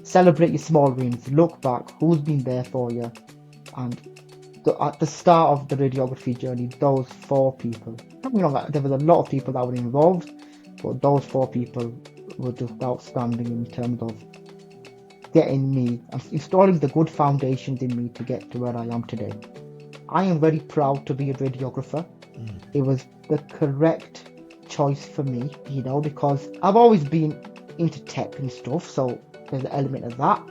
Celebrate your small wins. Look back. Who's been there for you? And at the start of the radiography journey, those four people. Don't get me wrong, there was a lot of people that were involved, but those four people were just outstanding in terms of getting me and installing the good foundations in me to get to where I am today. I am very proud to be a radiographer. It was the correct choice for me, because I've always been into tech and stuff, so there's an element of that.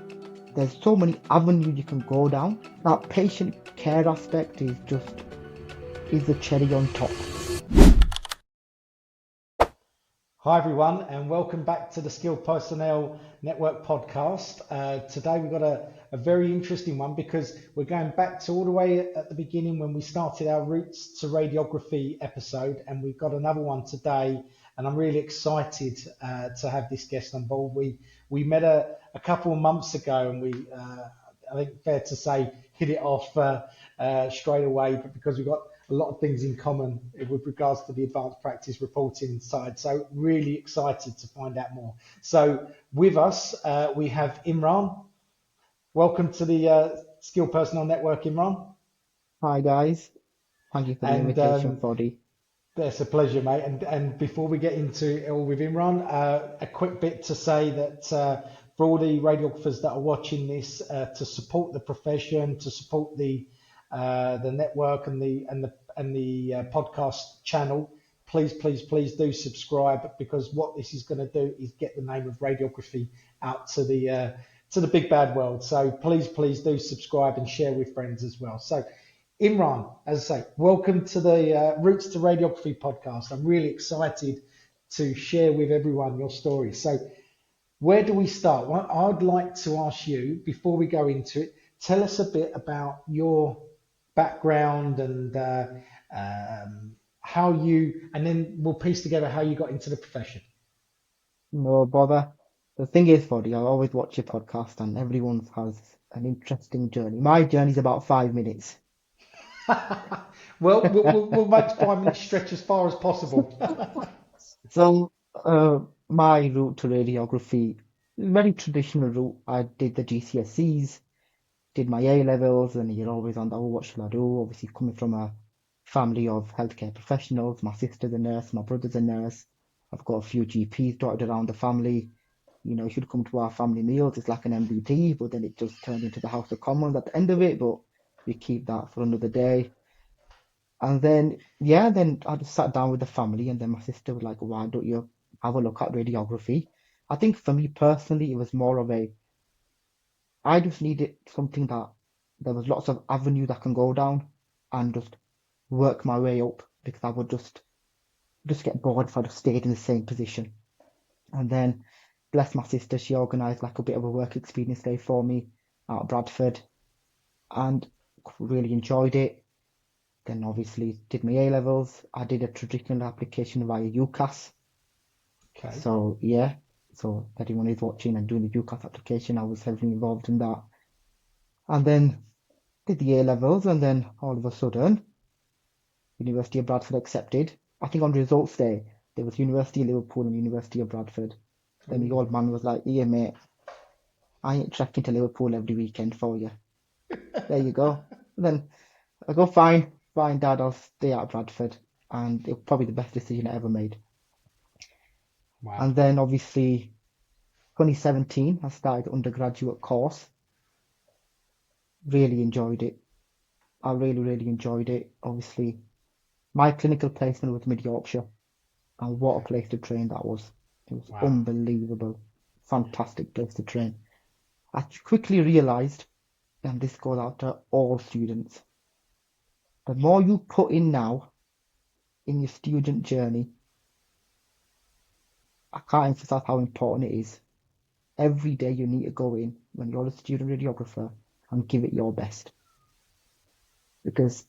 There's so many avenues you can go down. That patient care aspect is the cherry on top. Hi everyone, and welcome back to the Skilled Personnel Network podcast. Today we've got a very interesting one because we're going back to all the way at the beginning when we started our Roots to Radiography episode, and we've got another one today, and I'm really excited to have this guest on board. We met a couple of months ago, and we, I think fair to say, hit it off straight away, but because we've got a lot of things in common with regards to the advanced practice reporting side. So really excited to find out more. So with us, we have Imran. Welcome to the Skilled Personnel Network, Imran. Hi guys, thank you for the And invitation, Foddy. That's a pleasure, mate. And before we get into it all with Imran, a quick bit to say that for all the radiographers that are watching this, to support the profession, to support the network and the podcast channel, please do subscribe, because what this is going to do is get the name of radiography out to the big bad world. So please do subscribe and share with friends as well. So Imran, as I say, welcome to the Roots to Radiography podcast. I'm really excited to share with everyone your story. So where do we start? Well, I'd like to ask you, before we go into it, tell us a bit about your background and how you, and then we'll piece together how you got into the profession. No bother. The thing is, Foddy, I always watch your podcast and everyone has an interesting journey. My journey's about 5 minutes. Well, we'll make 5 minutes stretch as far as possible. So, my route to radiography, very traditional route. I did the GCSEs, did my A levels, and you're always on the, oh, what shall I do? Obviously, coming from a family of healthcare professionals, my sister's a nurse, my brother's a nurse. I've got a few GPs dotted around the family. You should come to our family meals. It's like an MBT, but then it just turned into the House of Commons at the end of it. But we keep that for another day. And then, yeah, then I just sat down with the family, and then my sister was like, why don't you have a look at radiography? I think for me personally, it was more of I just needed something that there was lots of avenues I can go down and just work my way up, because I would just get bored if I just stayed in the same position. And then, bless my sister, she organised like a bit of a work experience day for me at Bradford, and really enjoyed it. Then obviously did my A levels. I did a traditional application via UCAS. Okay. So yeah, so anyone who's watching and doing the UCAS application, I was heavily involved in that. And then did the A levels, and then all of a sudden, University of Bradford accepted. I think on results day, there was University of Liverpool and University of Bradford. Then the Ooh. old man was like, "Yeah, mate, I ain't trekking to Liverpool every weekend for you. There you go." And then I go, fine, Dad, I'll stay at Bradford. And it was probably the best decision I ever made. Wow. And then obviously 2017, I started the undergraduate course. Really enjoyed it. I really enjoyed it. Obviously, my clinical placement was Mid Yorkshire, and what a place to train that was. It was Wow. unbelievable. Fantastic place to train. I quickly realized, and this goes out to all students, the more you put in now in your student journey, I can't emphasize how important it is. Every day you need to go in when you're a student radiographer and give it your best. Because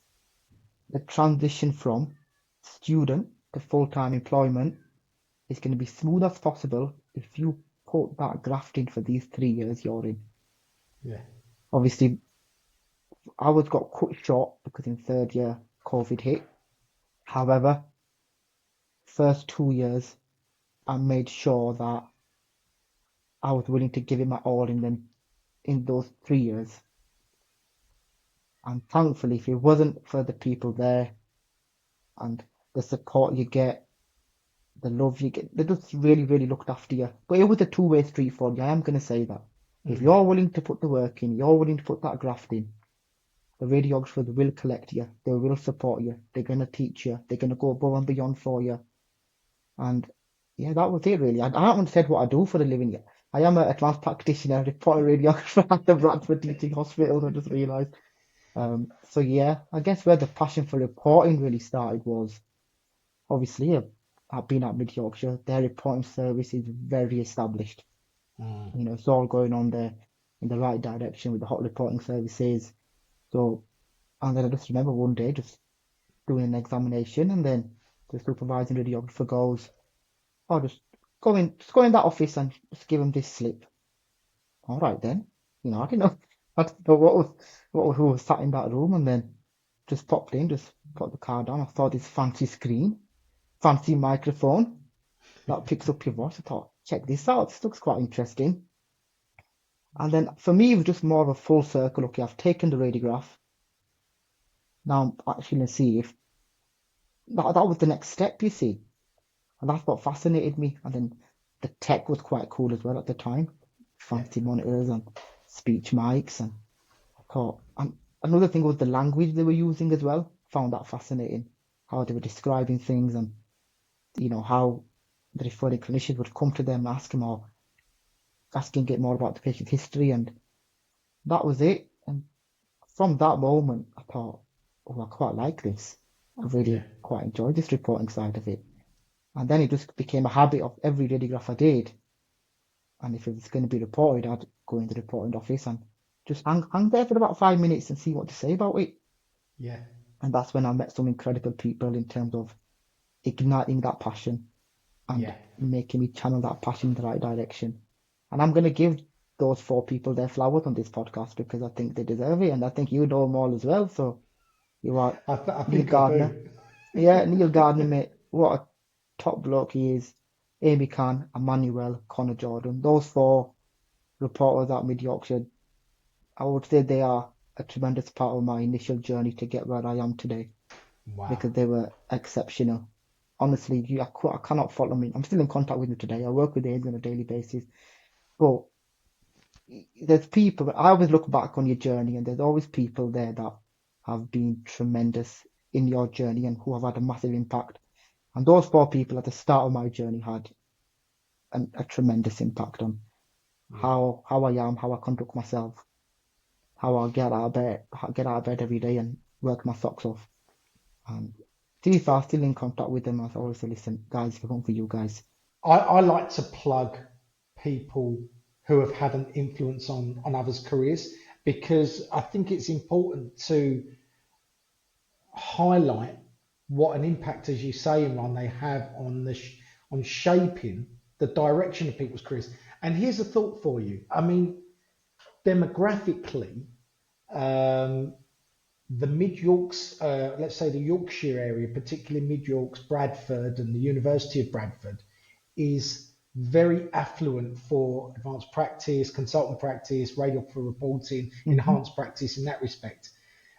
the transition from student to full-time employment is going to be smooth as possible if you put that graft in for these 3 years you're in. Yeah. Obviously, ours got cut short because in third year COVID hit. However, first 2 years, I made sure that I was willing to give it my all in those 3 years. And thankfully, if it wasn't for the people there and the support you get, the love you get, they just really, really looked after you. But it was a two-way street for you. I am going to say that. If Mm, you're willing to put the work in, you're willing to put that graft in, the radiographers will collect you. They will support you. They're going to teach you. They're going to go above and beyond for you. And yeah, that was it really. I haven't said what I do for a living yet. I am an advanced practitioner, reporter radiographer at the Bradford Teaching Hospital, I just realised. So yeah, I guess where the passion for reporting really started was obviously I've been at Mid Yorkshire. Their reporting service is very established. mm, It's all going on there in the right direction with the hot reporting services. So, and then I just remember one day just doing an examination, and then the supervising radiographer goes, "Oh, just go in that office and just give him this slip." All right then. I didn't know who was sat in that room, and then just popped in, just put the card on. I saw this fancy screen, fancy microphone that picks up your voice. I thought, check this out. This looks quite interesting. And then for me, it was just more of a full circle. Okay, I've taken the radiograph. Now I'm actually going to see if that was the next step, you see. And that's what fascinated me. And then the tech was quite cool as well at the time. yeah, Fancy monitors and speech mics. And I thought, and another thing was the language they were using as well. Found that fascinating. How they were describing things and, how the referring clinicians would come to them and asking get more about the patient's history. And that was it. And from that moment, I thought, oh, I quite like this. I yeah. really quite enjoyed this reporting side of it. And then it just became a habit of every radiograph I did. And if it was going to be reported, I'd go in the reporting office and just hang there for about 5 minutes and see what to say about it. Yeah, And that's when I met some incredible people in terms of igniting that passion and yeah. making me channel that passion in the right direction. And I'm going to give those four people their flowers on this podcast because I think they deserve it. And I think you know them all as well. So you are I Neil think I Gardner. do. Yeah, Neil Gardner, mate. What a top bloke he is. Amy Khan, Emmanuel, Connor Jordan. Those four reporters at Mid Yorkshire, I would say they are a tremendous part of my initial journey to get where I am today Wow. because they were exceptional. Honestly, I cannot fault them. I'm still in contact with them today. I work with Amy on a daily basis. But there's people, I always look back on your journey and there's always people there that have been tremendous in your journey and who have had a massive impact. And those four people at the start of my journey had a tremendous impact on Yeah. how I am, how I conduct myself, how I get out of bed every day and work my socks off. And to be fair, I'm still in contact with them. I always say, listen, guys, if it weren't for you guys, I like to plug people who have had an influence on others' careers because I think it's important to highlight what an impact, as you say, Imran, they have on on shaping the direction of people's careers. And here's a thought for you. I mean, demographically, um, the Mid Yorks, let's say the Yorkshire area, particularly Mid Yorks, Bradford, and the University of Bradford, is very affluent for advanced practice, consultant practice, radiographer reporting, hmm enhanced practice in that respect.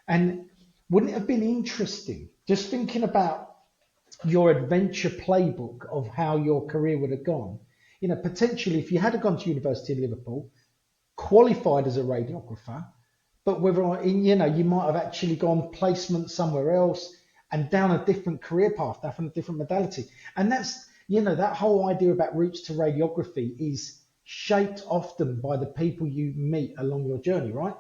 And wouldn't it have been interesting, just thinking about your adventure playbook of how your career would have gone? Potentially, if you had gone to University of Liverpool, qualified as a radiographer, but whether you might have actually gone placement somewhere else and down a different career path, down a different modality. And that's, that whole idea about routes to radiography is shaped often by the people you meet along your journey, right?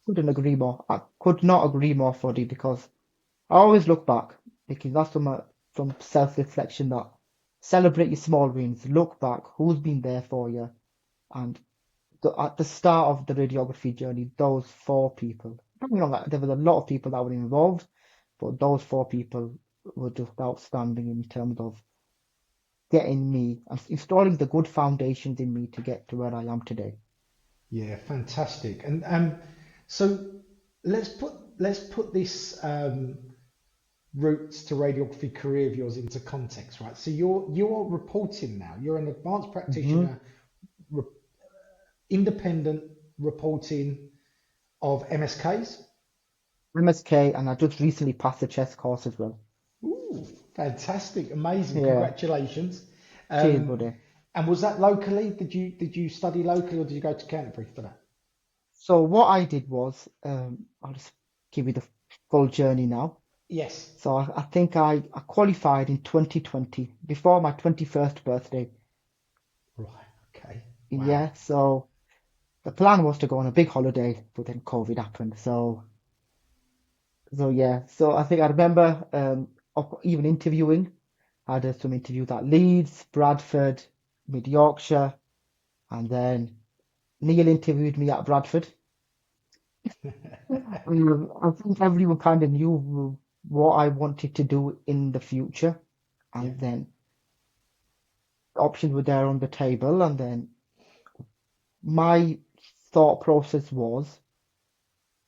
couldn't agree more. I could not agree more, Foddy, because I always look back because that's from self-reflection that celebrate your small wins, look back, who's been there for you, and at the start of the radiography journey, those four people. Don't get me wrong, there was a lot of people that were involved, but those four people were just outstanding in terms of getting me and installing the good foundations in me to get to where I am today. Yeah, fantastic. And so let's put this routes to radiography career of yours into context, right? So you're reporting now. You're an advanced hmm practitioner independent reporting of MSKs. MSK, and I just recently passed the chess course as well. Ooh, fantastic, amazing, Yeah, congratulations. cheers, Um, buddy. and was that locally? Did you study locally or did you go to Canterbury for that? So what I did was, I'll just give you the full journey now. Yes. So I think I qualified in 2020, before my 21st birthday. Right. Okay. Wow. Yeah, so the plan was to go on a big holiday, but then COVID happened. So yeah, so I think I remember even interviewing. I did some interviews at Leeds, Bradford, Mid Yorkshire, and then Neil interviewed me at Bradford. I think everyone kind of knew what I wanted to do in the future, Yeah. and then options were there on the table, and then my thought process was,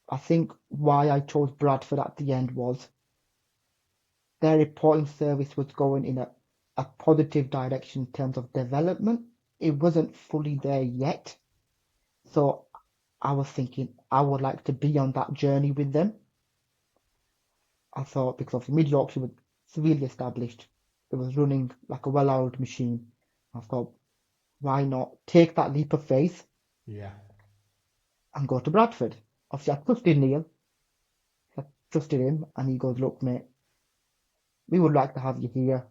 I think why I chose Bradford at the end was their reporting service was going in a positive direction in terms of development. It wasn't fully there yet. So I was thinking I would like to be on that journey with them. I thought because obviously Mid Yorkshire was severely established, it was running like a well-oiled machine. I thought, why not take that leap of faith Yeah. and go to Bradford? Obviously, I trusted Neil, I trusted him, and he goes, look, mate, we would like to have you here.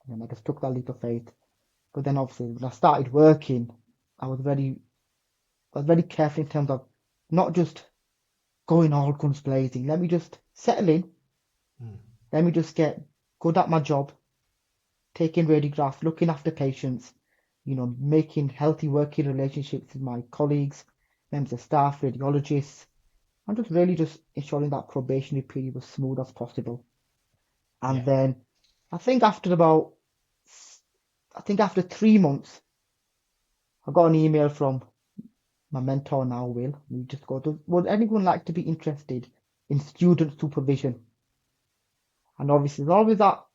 And I just took that leap of faith. But then obviously when I started working, I was very I was very careful in terms of not just going all guns blazing. Let me just settle in. Mm. Let me just get good at my job, taking radiographs, looking after patients, making healthy working relationships with my colleagues, members of staff, radiologists, and just really just ensuring that probationary period was smooth as possible. And Yeah. then I think after about, I think after 3 months, I got an email from my mentor now, Will. We just go, would anyone like to be interested in student supervision? And obviously, there's always that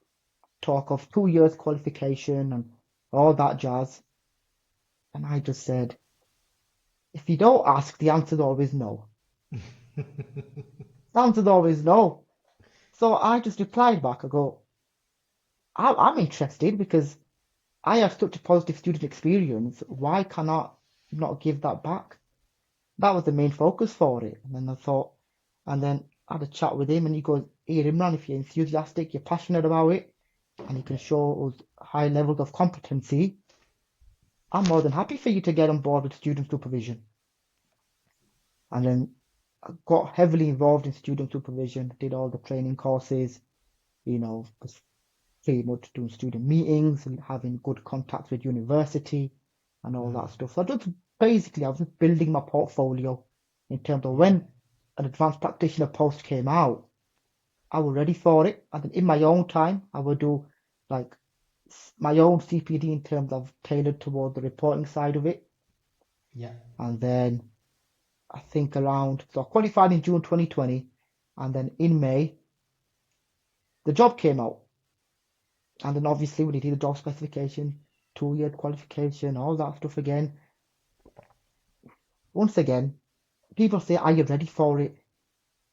talk of 2 years qualification and all that jazz. And I just said, if you don't ask, the answer's always no. The answer's always no. So I just replied back. I go, I'm interested because I have such a positive student experience. Why can I not give that back? That was the main focus for it. And then I thought, and then I had a chat with him, and he goes, "Hey, Imran, if you're enthusiastic, you're passionate about it, and you can Yeah. show us high levels of competency, I'm more than happy for you to get on board with student supervision." And then I got heavily involved in student supervision, did all the training courses, was pretty much doing student meetings and having good contacts with university and all Mm. that stuff. So I was just building my portfolio in terms of Yeah. when an advanced practitioner post came out, I was ready for it. And then in my own time, I would do like my own CPD in terms of tailored toward the reporting side of it. Yeah. And then I think so I qualified in June 2020. And then in May, the job came out. And then obviously we did the job specification, 2 year qualification, all that stuff again. Once again, people say, are you ready for it?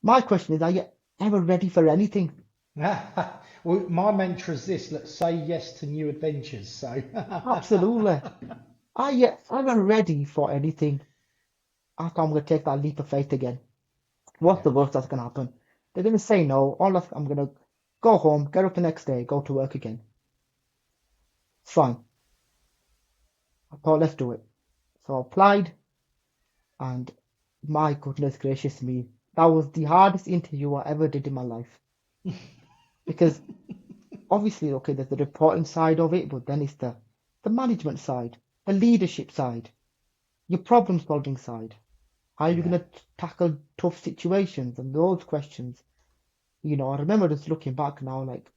My question is, are you ever ready for anything? Well, my mantra is this: let's say yes to new adventures. So, Absolutely. Are you ever ready for anything after I'm going to take that leap of faith again? What's yeah, the worst that's going to happen? They're going to say no. I'm going to go home, get up the next day, go to work again. It's fine. I thought, let's do it. So I applied, and my goodness gracious me, that was the hardest interview I ever did in my life. Because obviously, okay, there's the reporting side of it, but then it's the management side, the leadership side, your problem solving side. How are you yeah, going to tackle tough situations and those questions? I remember just looking back now, like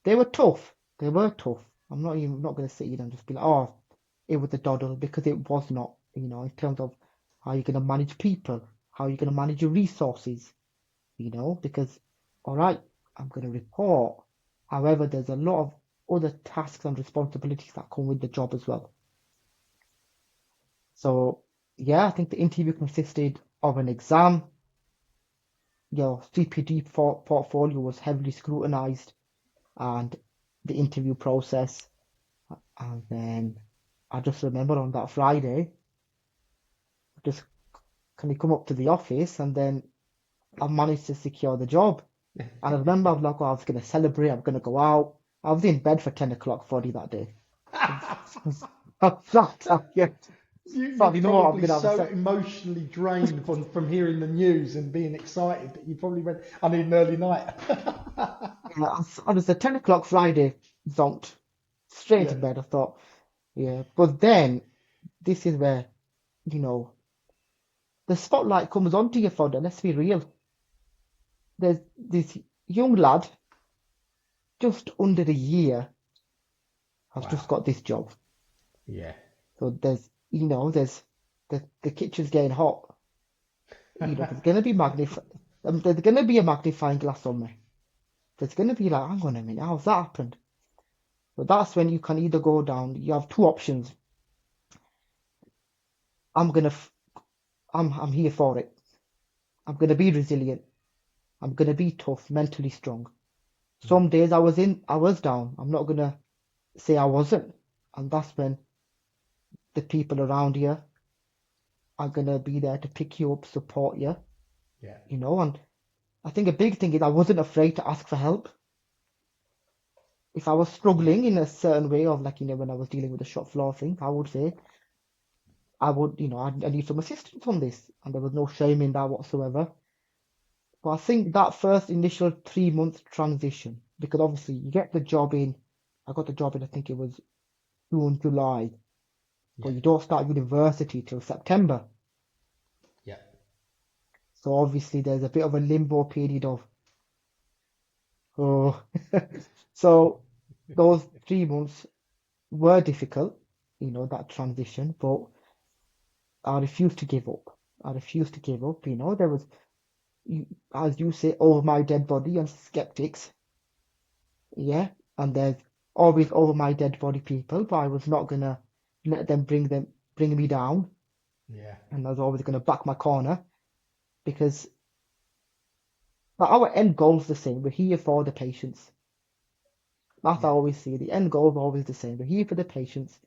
they were tough. They were tough. I'm not going to sit here and just be like, oh, it was a doddle because it was not. In terms of how you're going to manage people, how you're going to manage your resources. Because all right, I'm going to report. However, there's a lot of other tasks and responsibilities that come with the job as well. So yeah, I think the interview consisted of an exam. Your CPD portfolio was heavily scrutinized, and the interview process. And then I just remember on that Friday, just can you come up to the office, and then I managed to secure the job. And I remember I was like, oh, I was going to celebrate, I'm going to go out. I was in bed for 10 o'clock 40 that day. I was flat out, yeah. You're So you know what, I'm probably going to have a so set. emotionally drained from hearing the news and being excited that you probably went, I need an early night. Yeah, I was at 10 o'clock Friday, zonked straight Yeah. into bed. I thought, yeah. But then, this is where, you know, the spotlight comes onto you for that. Let's be real. There's this young lad, just under a year, has just Wow. got this job. Yeah. So there's the kitchen's getting hot. There's gonna be there's gonna be a magnifying glass on me. There's gonna be like, hang on a minute, how's that happened? But that's when you can either go down. You have two options. I'm gonna, I'm here for it. I'm gonna be resilient. I'm gonna be tough, mentally strong. Yeah. Some days I was down. I'm not gonna say I wasn't. And that's when the people around you are gonna be there to pick you up, support you, Yeah. and I think a big thing is I wasn't afraid to ask for help. If I was Yeah. struggling in a certain way of like, when I was dealing with the shop floor thing, I would say, I need some assistance on this. And there was no shame in that whatsoever. But I think that first initial 3 month transition, because obviously you get the job in, I got the job in, I think it was June, July, but Yeah. you don't start university till September. Yeah. So obviously there's a bit of a limbo period of, oh, so those 3 months were difficult, that transition, but I refused to give up. I refused to give up. There was, as you say, over my dead body and skeptics, yeah, and there's always over my dead body people, but I was not gonna let bring me down, Yeah. and I was always gonna back my corner because but our end goal's the same. We're here for the patients. That's how I Yeah. always see it. The end goal is always the same. We're here for the patients.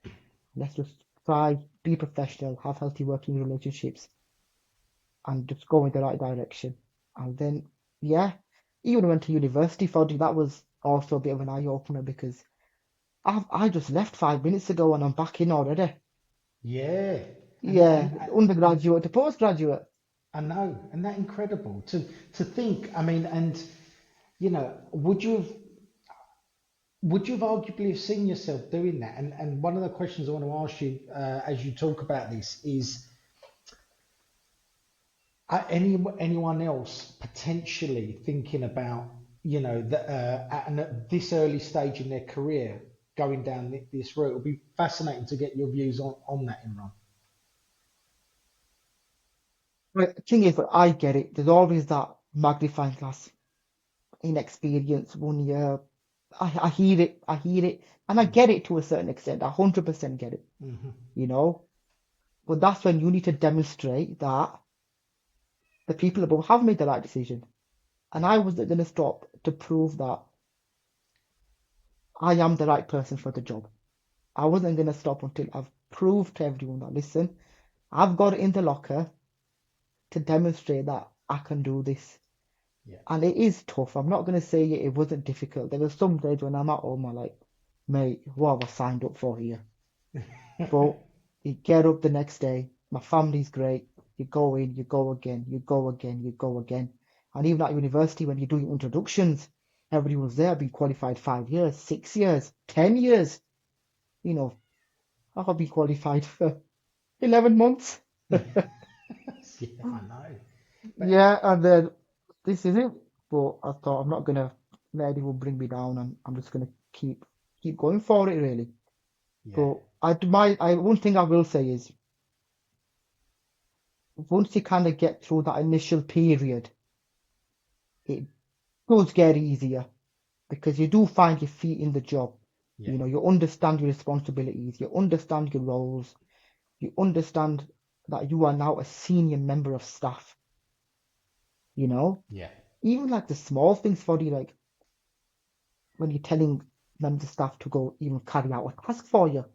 Let's just try, be professional, have healthy working relationships, and just go in the right direction. And then, yeah, even went to university for it, that was also a bit of an eye opener because I just left 5 minutes ago and I'm back in already. Yeah. And Yeah, undergraduate to postgraduate. I know, and that incredible to think. I mean, and would you have arguably have seen yourself doing that? And one of the questions I want to ask you as you talk about this is, anyone else potentially thinking about that at this early stage in their career going down this route? It'll be fascinating to get your views on that, Imran. But the thing is, but I get it. There's always that magnifying glass, inexperience, 1 year. I hear it, and I get it to a certain extent. I 100% get it, Mm-hmm. you know. But that's when you need to demonstrate that the people above have made the right decision. And Yeah. I wasn't going to stop to prove that I am the right person for the job. I wasn't going to stop until I've proved to everyone that, listen, I've got it in the locker to demonstrate that I can do this. Yeah. And it is tough. I'm not going to say it wasn't difficult. There were some days when I'm at home, I'm like, mate, what have I signed up for here? But you get up the next day, my family's great. You go in, you go again, you go again, you go again. And even at university, when you're doing introductions, everyone's there, been qualified 5 years, 6 years, 10 years. You know, I've been qualified for 11 months. Yeah, I know. But Yeah, and then this is it. But I thought I'm not gonna let anyone bring me down, and I'm just gonna keep going for it, really. yeah, But one thing I will say is once you kind of get through that initial period, it does get easier because you do find your feet in the job. yeah, You understand your responsibilities, you understand your roles, you understand that you are now a senior member of staff, you know? Yeah. Even like the small things for you, like when you're telling members of staff to go even carry out a task for you.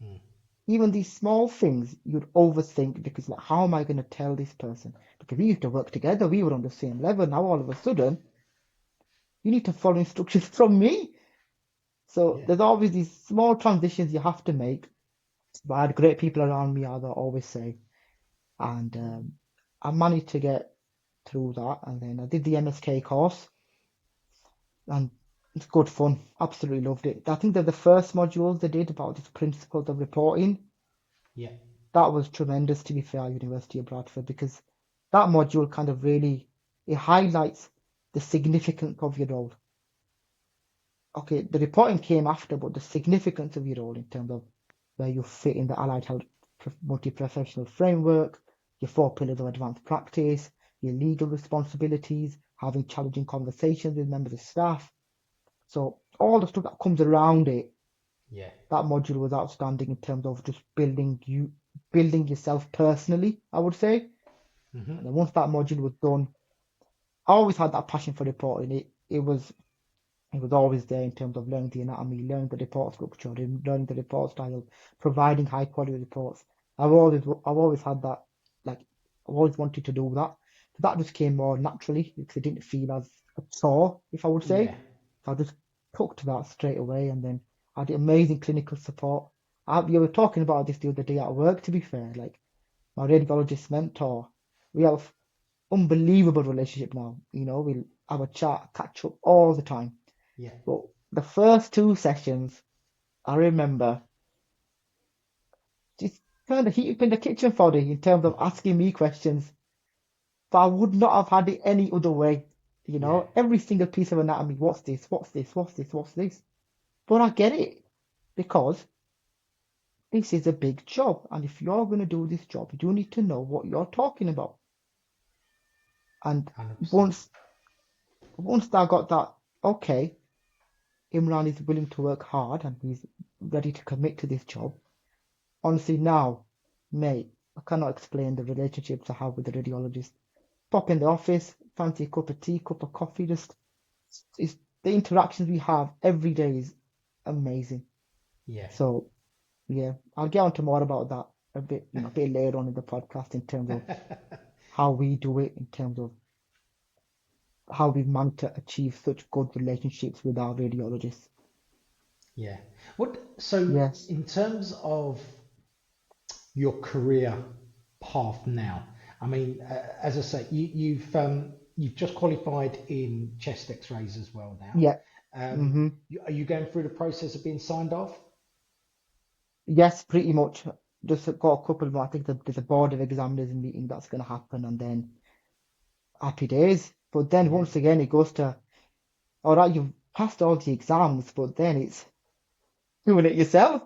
Mm. Even these small things you'd overthink because like how am I going to tell this person? Because we used to work together, we were on the same level. Now all of a sudden you need to follow instructions from me. So Yeah. there's always these small transitions you have to make. But I had great people around me, as I always say, and I managed to get through that. And then I did the MSK course, and it's good fun. Absolutely loved it. I think that the first modules they did about this principles of reporting, Yeah. that was tremendous, to be fair, at University of Bradford, because that module kind of really it highlights the significance of your role. Okay, the reporting came after, but the significance of your role in terms of where you fit in the allied health multi-professional framework, your four pillars of advanced practice, your legal responsibilities, having challenging conversations with members of staff. So all the stuff that comes around it, Yeah. that module was outstanding in terms of just building yourself personally, I would say. Mm-hmm. And then once that module was done, I always had that passion for reporting. It was always there in terms of learning the anatomy, learning the report structure, learning the report style, providing high quality reports. I've always had that, like, I've always wanted to do that. So that just came more naturally because it didn't feel as a chore, if I would Yeah. say. So I just took to that straight away, and then I had amazing clinical support. We were talking about this the other day at work, to be fair. Like, my radiologist mentor, we have unbelievable relationship now. We have a chat, catch up all the time. Yeah. But the first two sessions, I remember just kind of heat up in the kitchen for it in terms of asking me questions. But I would not have had it any other way. Yeah. Every single piece of anatomy, what's this, what's this, what's this, what's this? But I get it because this is a big job. And if you're going to do this job, you need to know what you're talking about. And 100%. once I got that, okay, Imran is willing to work hard and he's ready to commit to this job. Honestly, now, mate, I cannot explain the relationships I have with the radiologist. Pop in the office, fancy a cup of tea, cup of coffee, just it's the interactions we have every day is amazing. Yeah. So yeah, I'll get on to more about that a bit later on in the podcast in terms of how we do it, in terms of how we've managed to achieve such good relationships with our radiologists. Yeah. So Yes. in terms of your career path now, I mean, as I say, you've just qualified in chest X-rays as well now. Yeah. hmm Are you going through the process of being signed off? Yes, pretty much. Just got a couple more. I think there's a board of examiners meeting that's going to happen, and then happy days. But then Yeah. once again, it goes to, all right, you've passed all the exams, but then it's doing it yourself.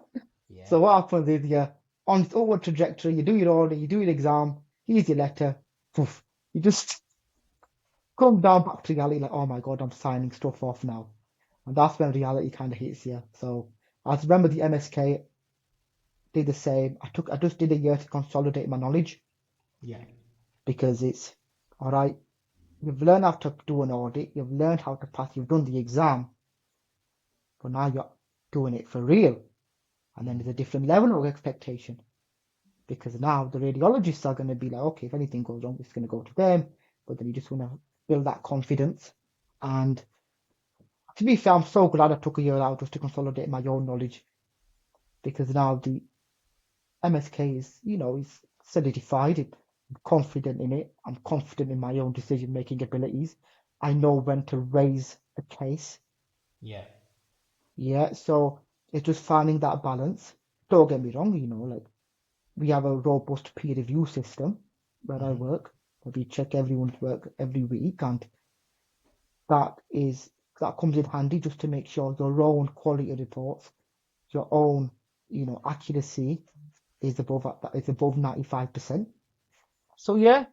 Yeah. So what happens is you're on this upward trajectory, you do your audit, you do your exam, here's your letter, poof, you just come down back to reality like, oh my God, I'm signing stuff off now. And that's when reality kind of hits you. So I remember the MSK did the same. I just did a year to consolidate my knowledge Yeah. because it's all right. You've learned how to do an audit, you've learned how to pass, you've done the exam, but now you're doing it for real. And then Mm. there's a different level of expectation because now the radiologists are going to be like, okay, if anything goes wrong, it's going to go to them. But then you just want to build that confidence. And to be fair, I'm so glad I took a year out just to consolidate my own knowledge because now the MSK is solidified. I'm confident in it. I'm confident in my own decision making abilities. I know when to raise the case. Yeah. Yeah, so it's just finding that balance. Don't get me wrong, like we have a robust peer review system where I Hmm. work, where we check everyone's work every week, and that is that comes in handy just to make sure your own quality reports, your own, accuracy is above 95%. So yeah,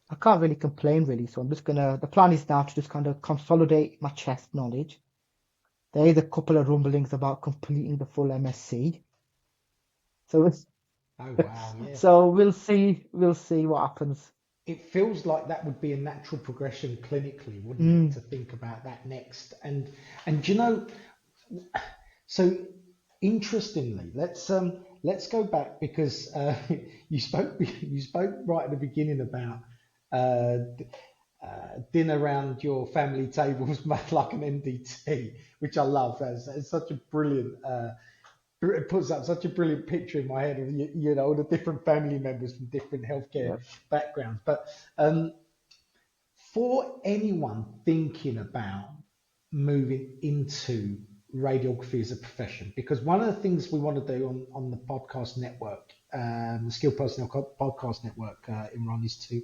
I can't really complain really. So the plan is now to just kind of consolidate my chest knowledge. There is a couple of rumblings about completing the full MSc. So Oh wow, yeah. So we'll see what happens. It feels like that would be a natural progression clinically, wouldn't it, Mm, to think about that next? And you know, so interestingly, let's go back because you spoke right at the beginning about uh, dinner around your family tables made like an MDT, which I love. It's such a brilliant. It puts up such a brilliant picture in my head of all the different family members from different healthcare yeah. backgrounds. But um, for anyone thinking about moving into radiography as a profession, because one of the things we want to do on the podcast network, the Skilled Personnel Podcast Network, Imran, is to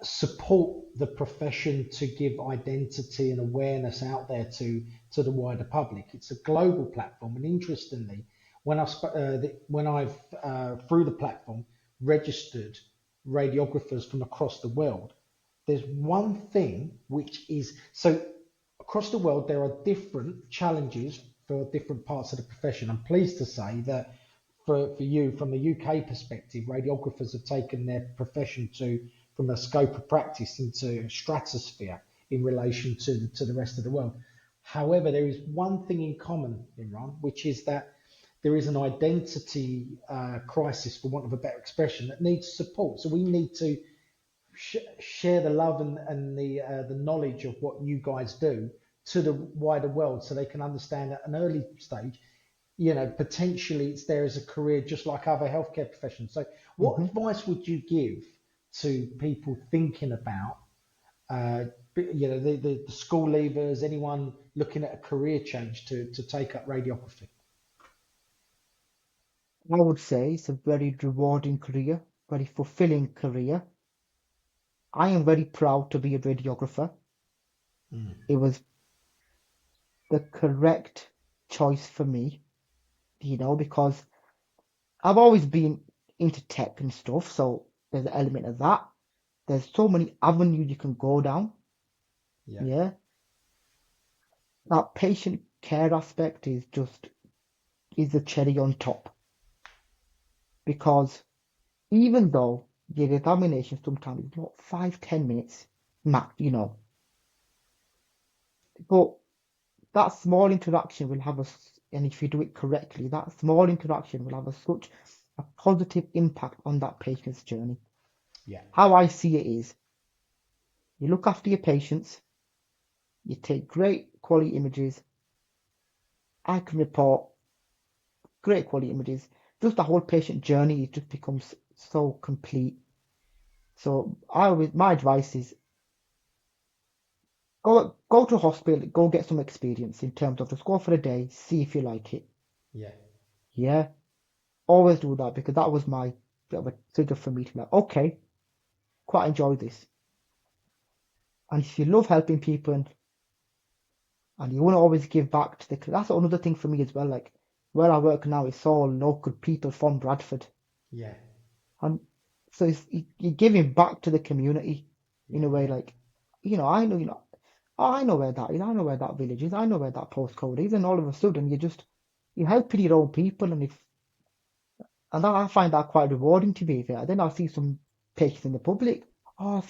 support the profession to give identity and awareness out there to the wider public. It's a global platform, and interestingly, when I've through the platform registered radiographers from across the world, there's one thing which is so across the world there are different challenges for different parts of the profession. I'm pleased to say that for you, from a UK perspective, radiographers have taken their profession to from a scope of practice into stratosphere in relation to the rest of the world. However, there is one thing in common, Imran, which is that there is an identity crisis, for want of a better expression, that needs support. So we need to share the love and the knowledge of what you guys do to the wider world so they can understand at an early stage, potentially it's there as a career just like other healthcare professions. So what Hmm. advice would you give to people thinking about, uh, the school leavers, anyone looking at a career change to take up radiography? I would say it's a very rewarding career, very fulfilling career. I am very proud to be a radiographer. Mm, It was the correct choice for me, because I've always been into tech and stuff, so there's an element of that. There's so many avenues you can go down. yeah, Yeah. That patient care aspect is the cherry on top because even though the examination sometimes is not 5-10 minutes max, but that small interaction will have and if you do it correctly, that small interaction will have such a positive impact on that patient's journey. yeah, How I see it is you look after your patients, you take great quality images. I can report great quality images. Just the whole patient journey, it just becomes so complete. So my advice is go to a hospital, go get some experience in terms of just go for a day, see if you like it. yeah, Yeah, always do that because that was my bit of a trigger for me to like, okay, quite enjoy this. And if you love helping people and you want to always give back to that's another thing for me as well. Like where I work now is all local people from Bradford, yeah, and so you're giving back to the community in yeah, a way. yeah, Like, oh, I know where that is. I know where that village is. I know where that postcode is. And all of a sudden, you're helping your own people, and I find that quite rewarding to be fair. Then I see some patients in the public. Oh,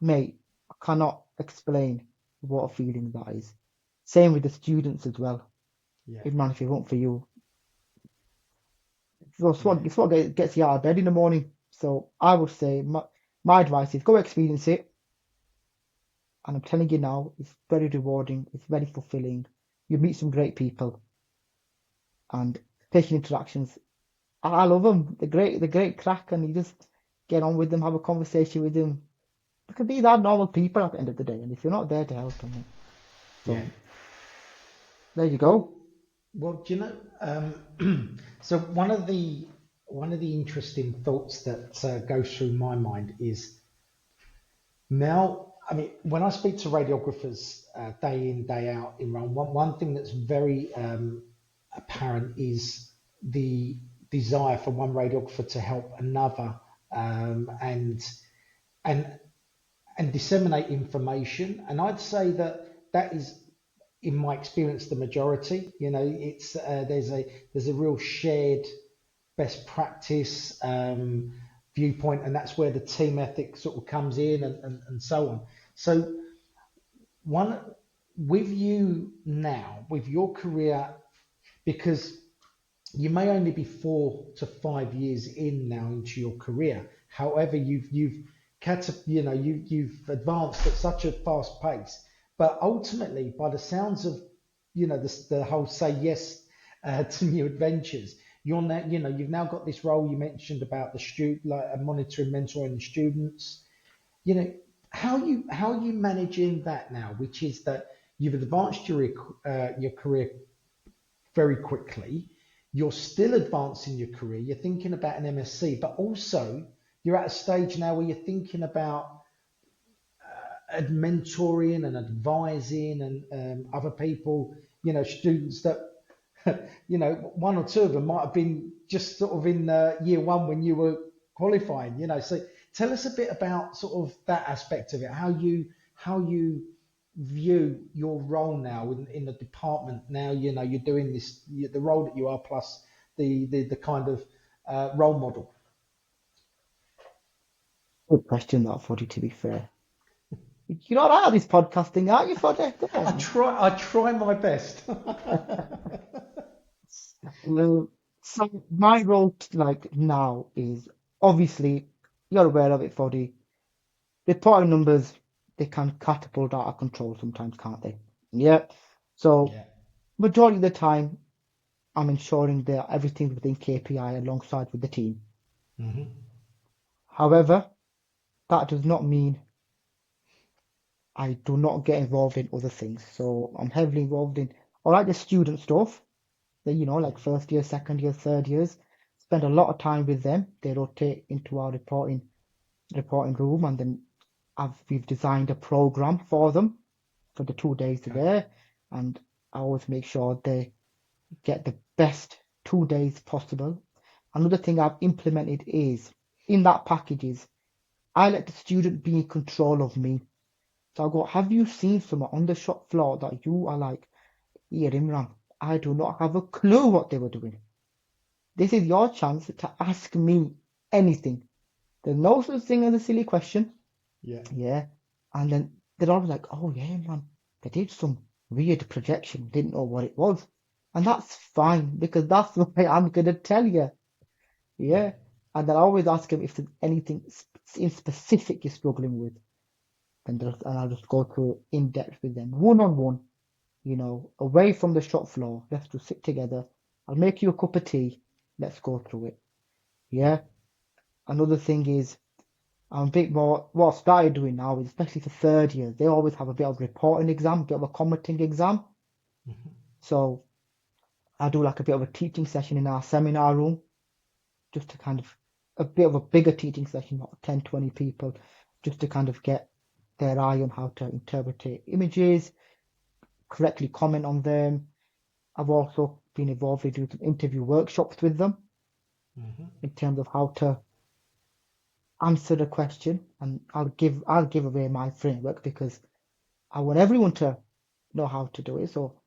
mate, I cannot explain what a feeling that is. Same with the students as well. yeah, Even man, if it weren't for you, yeah, it's what gets you out of bed in the morning. So I would say my advice is go experience it. And I'm telling you now, it's very rewarding. It's very fulfilling. You meet some great people and patient interactions. I love them. They're great crack, and you just get on with them, have a conversation with them. You can be that normal people at the end of the day, and if you're not there to help them, yeah. so there you Well, go. well, do you know? So one of the interesting thoughts that goes through my mind is now. I mean, when I speak to radiographers day in day out in Rome, one thing that's very apparent is the desire for one radiographer to help another, and and disseminate information. And I'd say that is, in my experience, the majority. It's there's a real shared best practice viewpoint, and that's where the team ethic sort of comes in, and so on. So one with you now, with your career, because you may only be 4 to 5 years in now into your career. However, you've advanced at such a fast pace. But ultimately, by the sounds of the whole say yes to new adventures, you're now you've now got this role you mentioned about the student, like monitoring, mentoring the students. You know how are you managing that now, which is that you've advanced your career very quickly. You're still advancing your career. You're thinking about an MSc, but also you're at a stage now where you're thinking about mentoring and advising and other people, students that, one or two of them might have been just sort of in year one when you were qualifying. So tell us a bit about sort of that aspect of it, how you view your role now in the department now, you're doing this, the role that you are, plus the kind of role model. Good question, that, Foddy, to be fair. You're not out of this podcasting, aren't you, Foddy? Come I on. try my best. Well, so my role like now is obviously you're aware of it, Foddy. Reporting numbers, they can catapult out of control sometimes, can't they? Yeah. So Yeah. majority of the time, I'm ensuring that everything's within KPI alongside with the team. Hmm. However, that does not mean I do not get involved in other things. So I'm heavily involved in, I like the student stuff, Yeah. like first year, second year, third years. Spend a lot of time with them. They rotate into our reporting room, and then we've designed a program for them for the 2 days they're Okay. there, and I always make sure they get the best 2 days possible. Another thing I've implemented is in that package is I let the student be in control of me. So I go, have you seen someone on the shop floor that you are like, here, Imran, I do not have a clue what they were doing. This is your chance to ask me anything. There's no such thing as a silly question. Yeah. Yeah. And then they're always like, oh yeah, man, they did some weird projection, didn't know what it was. And that's fine because that's the way I'm gonna tell you. Yeah. Yeah. And then I always ask them if there's anything in specific you're struggling with. And I'll just go through in depth with them, one on one, away from the shop floor. Let's just sit together. I'll make you a cup of tea. Let's go through it. Yeah. Yeah. Another thing is I'm a bit more, what I started doing now, is especially for third years, they always have a bit of reporting exam, a bit of a commenting exam. Hmm. So I do like a bit of a teaching session in our seminar room, just to kind of, a bit of a bigger teaching session, not 10, 20 people, just to kind of get their eye on how to interpret images, correctly comment on them. I've also been involved in doing some interview workshops with them Hmm. in terms of how to answer the question, and I'll give away my framework because I want everyone to know how to do it. So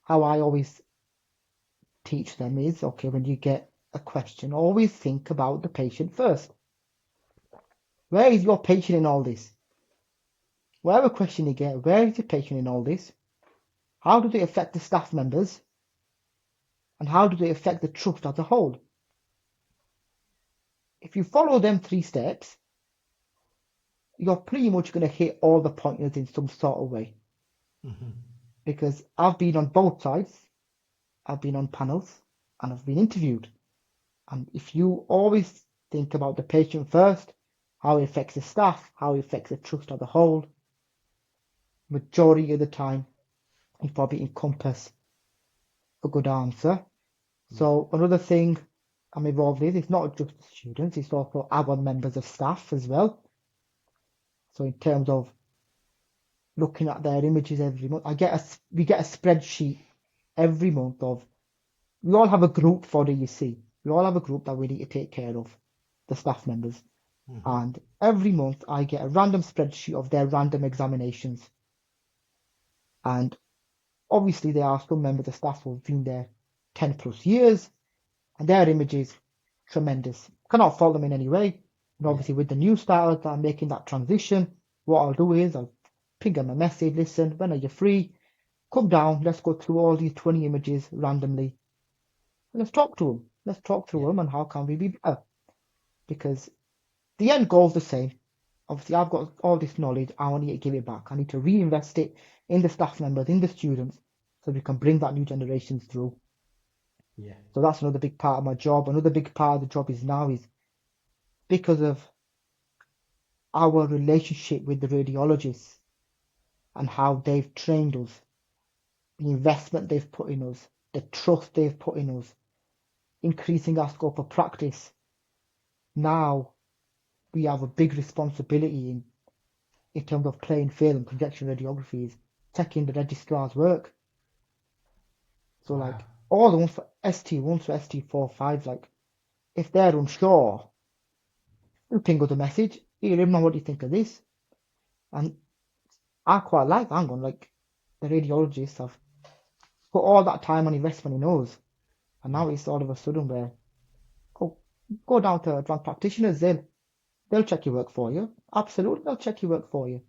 how I always teach them is, okay, when you get a question, always think about the patient first. Where is your patient in all this? Whatever question you get, where is your patient in all this? How do they affect the staff members? And how do they affect the trust as a whole? If you follow them 3 steps, you're pretty much going to hit all the pointers in some sort of way. Hmm. Because I've been on both sides, I've been on panels, and I've been interviewed. And if you always think about the patient first, how it affects the staff, how it affects the trust of the whole, majority of the time, you probably encompass a good answer. Yeah. So another thing I'm involved in, it's not just the students, it's also our members of staff as well. So in terms of looking at their images every month, we get a spreadsheet every month of, we all have a group for the, you see, we all have a group that we need to take care of, the staff members. Hmm. And every month I get a random spreadsheet of their random examinations. And obviously there are some members of staff who've been there 10 plus years, and their images tremendous. Cannot fault them in any way. And Yeah. obviously, with the new starters that are making that transition, what I'll do is I'll ping them a message. Listen, when are you free? Come down. Let's go through all these 20 images randomly. Let's talk to them. Let's talk through Yeah. them and how can we be better? Because the end goal's the same. Obviously, I've got all this knowledge. I need to give it back. I need to reinvest it in the staff members, in the students, so we can bring that new generation through. Yeah. So that's another big part of my job. Another big part of the job is now is because of our relationship with the radiologists and how they've trained us, the investment they've put in us, the trust they've put in us, increasing our scope of practice. Now we have a big responsibility in terms of playing fair and projection radiography is checking the registrar's work. So Wow. like all the ones for ST1 to ST45, like if they're unsure, they'll ping us a message. Hey, Imran, what do you think of this? And I quite like, hang on, like the radiologists have put all that time and investment in us. And Yeah. now it's all of a sudden where, oh, go down to advanced practitioners, they'll check your work for you. Absolutely, they'll check your work for you.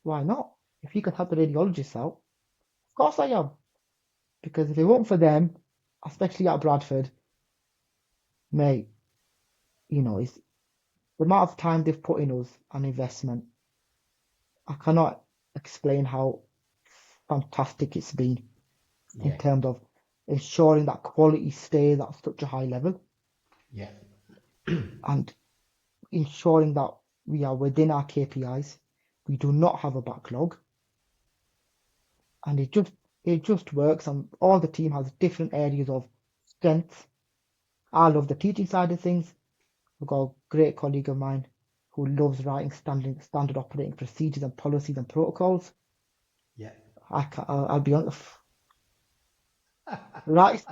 Why not? If you can help the radiologists out, of course I am. Because if it weren't for them, especially at Bradford, mate, it's the amount of time they've put in us and investment. I cannot explain how fantastic it's been in Yeah. terms of ensuring that quality stays at such a high level Yeah. and ensuring that we are within our KPIs. We do not have a backlog, and it just works. And all the team has different areas of strength. I love the teaching side of things. I've got a great colleague of mine who loves writing standard operating procedures and policies and protocols. Yeah. I'll be honest, right?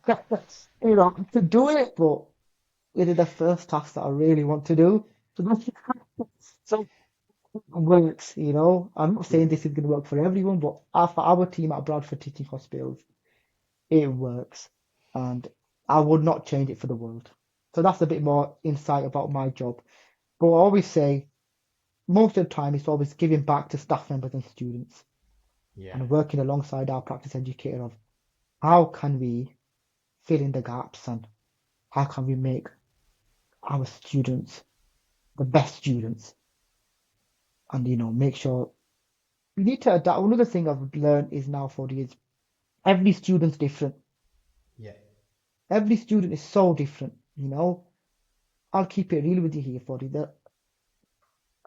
To do it, but it is the first task that I really want to do. So it works. I'm not Yeah. saying this is going to work for everyone, but for our team at Bradford Teaching Hospitals, it works. And I would not change it for the world. So that's a bit more insight about my job. But I always say, most of the time, it's always giving back to staff members and students Yeah. and working alongside our practice educator of how can we fill in the gaps and how can we make our students the best students and make sure we need to adapt. Another thing I've learned is now for the is every student's different. Yeah. Every student is so different. I'll keep it real with you here for you. That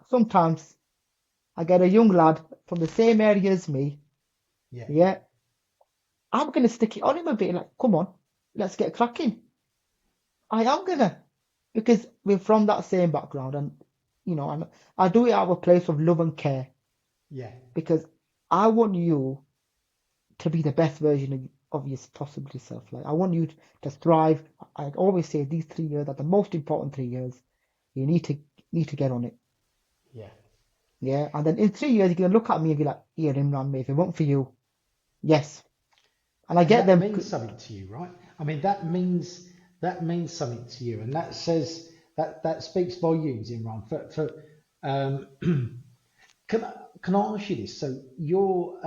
sometimes I get a young lad from the same area as me. Yeah. Yeah, I'm gonna stick it on him a bit. Like, come on, let's get cracking. I am gonna because we're from that same background, and I do it out of a place of love and care Yeah. because I want you to be the best version of your possible self. Like I want you to thrive. I always say these 3 years are the most important 3 years. You need to get on it. Yeah. Yeah. And then in 3 years you're gonna look at me and be like, yeah, Imran, mate, if it weren't for you, yes. And I And get that them. means something to you, right? I mean, that means something to you, and that says that speaks volumes, Imran. Um, can I ask you this? So you'll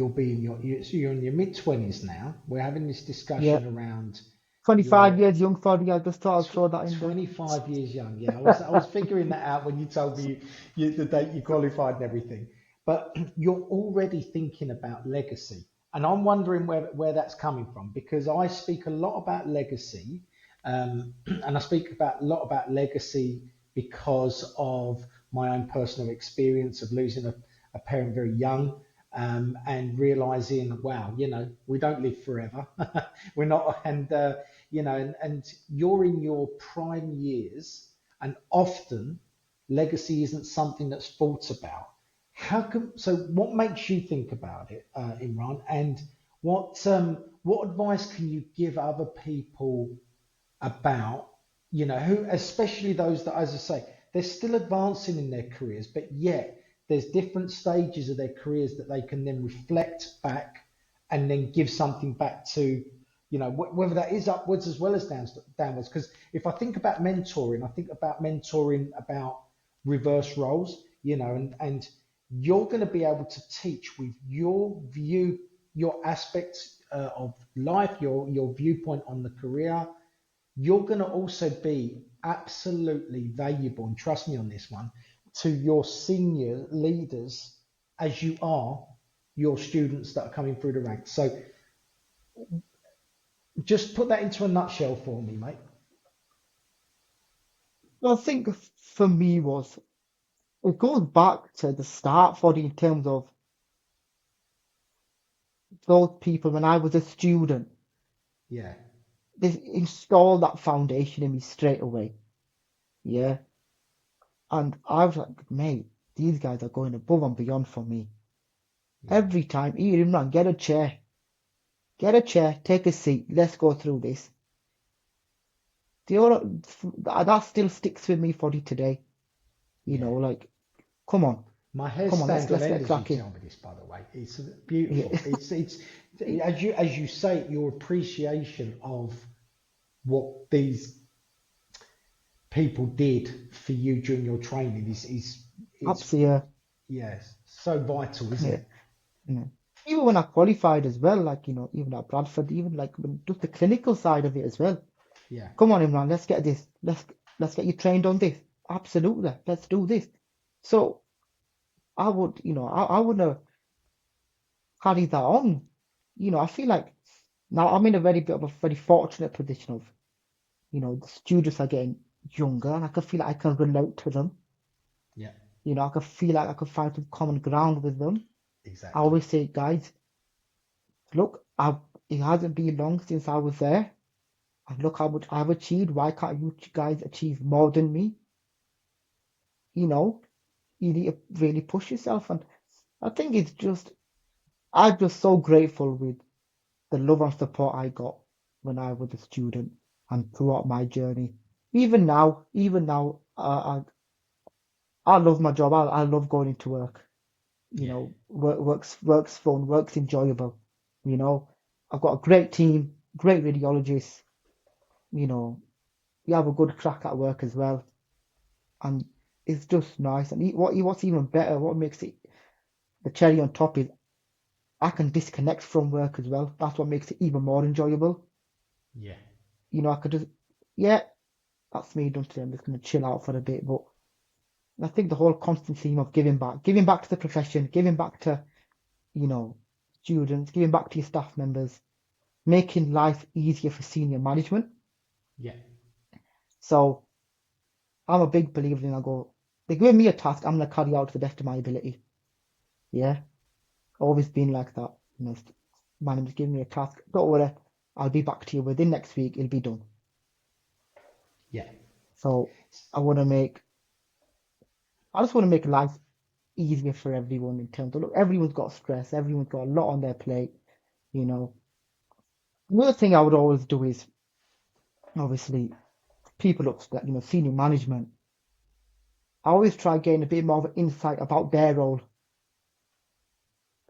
be in so you're in your mid-20s now. We're having this Yeah. discussion around 25 your years young for you. I just thought I'd throw that in there. 25 years young. Yeah, I was figuring that out when you told me the date you qualified and everything. But you're already thinking about legacy, and I'm wondering where that's coming from because I speak a lot about legacy, and I speak about a lot about legacy because of my own personal experience of losing a parent very young. And realizing, wow, we don't live forever. We're not, and you're in your prime years, and often legacy isn't something that's thought about. What makes you think about it, Imran? And what advice can you give other people about, who, especially those that, as I say, they're still advancing in their careers, but yet there's different stages of their careers that they can then reflect back and then give something back to You know, whether that is upwards as well as downwards. Because if I think about mentoring, I think about mentoring about reverse roles, you know, and you're going to be able to teach with your view, your aspects of life, your viewpoint on the career. You're going to also be absolutely valuable, and trust me on this one, to your senior leaders as you are your students that are coming through the ranks. So just put that into a nutshell for me, mate. I think for me was it goes back to the start for the in terms of those people when I was a student. Yeah, They installed that foundation in me straight away. Yeah. And I was like, mate, these guys are going above and beyond for me. yeah, Every time, here, Imran, get a chair, take a seat, let's go through this. That still sticks with me for the today. You yeah. know, like, come on, My hair's come on, let's stand on let's end get as you cracking. tell me this, by the way. It's Yeah. beautiful. It's as you say, your appreciation of what these people did for you during your training is it's Absolutely, yes, so vital, isn't yeah. it? Yeah. Even when I qualified as well, like, even at Bradford, even like just the clinical side of it as well. Yeah, Come on, Imran, let's get this. Let's get you trained on this. Absolutely, let's do this. So I would, I would carry that on. I feel like now I'm in a very bit of a very fortunate position of, the students are getting younger and I can feel like I can relate to them. yeah, I can feel like I can find some common ground with them. I exactly. always say, guys, look, it hasn't been long since I was there. And look how much I've achieved. Why can't you guys achieve more than me? You know, you need to really push yourself. And I think I'm just so grateful with the love and support I got when I was a student and throughout my journey. Even now, I love my job. I love going into work. Yeah, Work's fun, work's enjoyable. You know, I've got a great team, great radiologists. You know, we have a good crack at work as well, and it's just nice. And what's even better, what makes it the cherry on top is I can disconnect from work as well. That's what makes it even more enjoyable. yeah, I could just, yeah, that's me done today. I'm just gonna chill out for a bit. But I think the whole constant theme of giving back to the profession, giving back to, you know, students, giving back to your staff members, making life easier for senior management. yeah, So I'm a big believer in I go, they give me a task, I'm gonna carry out to the best of my ability. Yeah. Always been like that. Manager's giving me a task. Don't worry, I'll be back to you within next week, it'll be done. yeah, So I wanna make I just want to make life easier for everyone in terms of look, everyone's got stress, everyone's got a lot on their plate, you know. Another thing I would always do is obviously people up to that, senior management. I always try getting a bit more of an insight about their role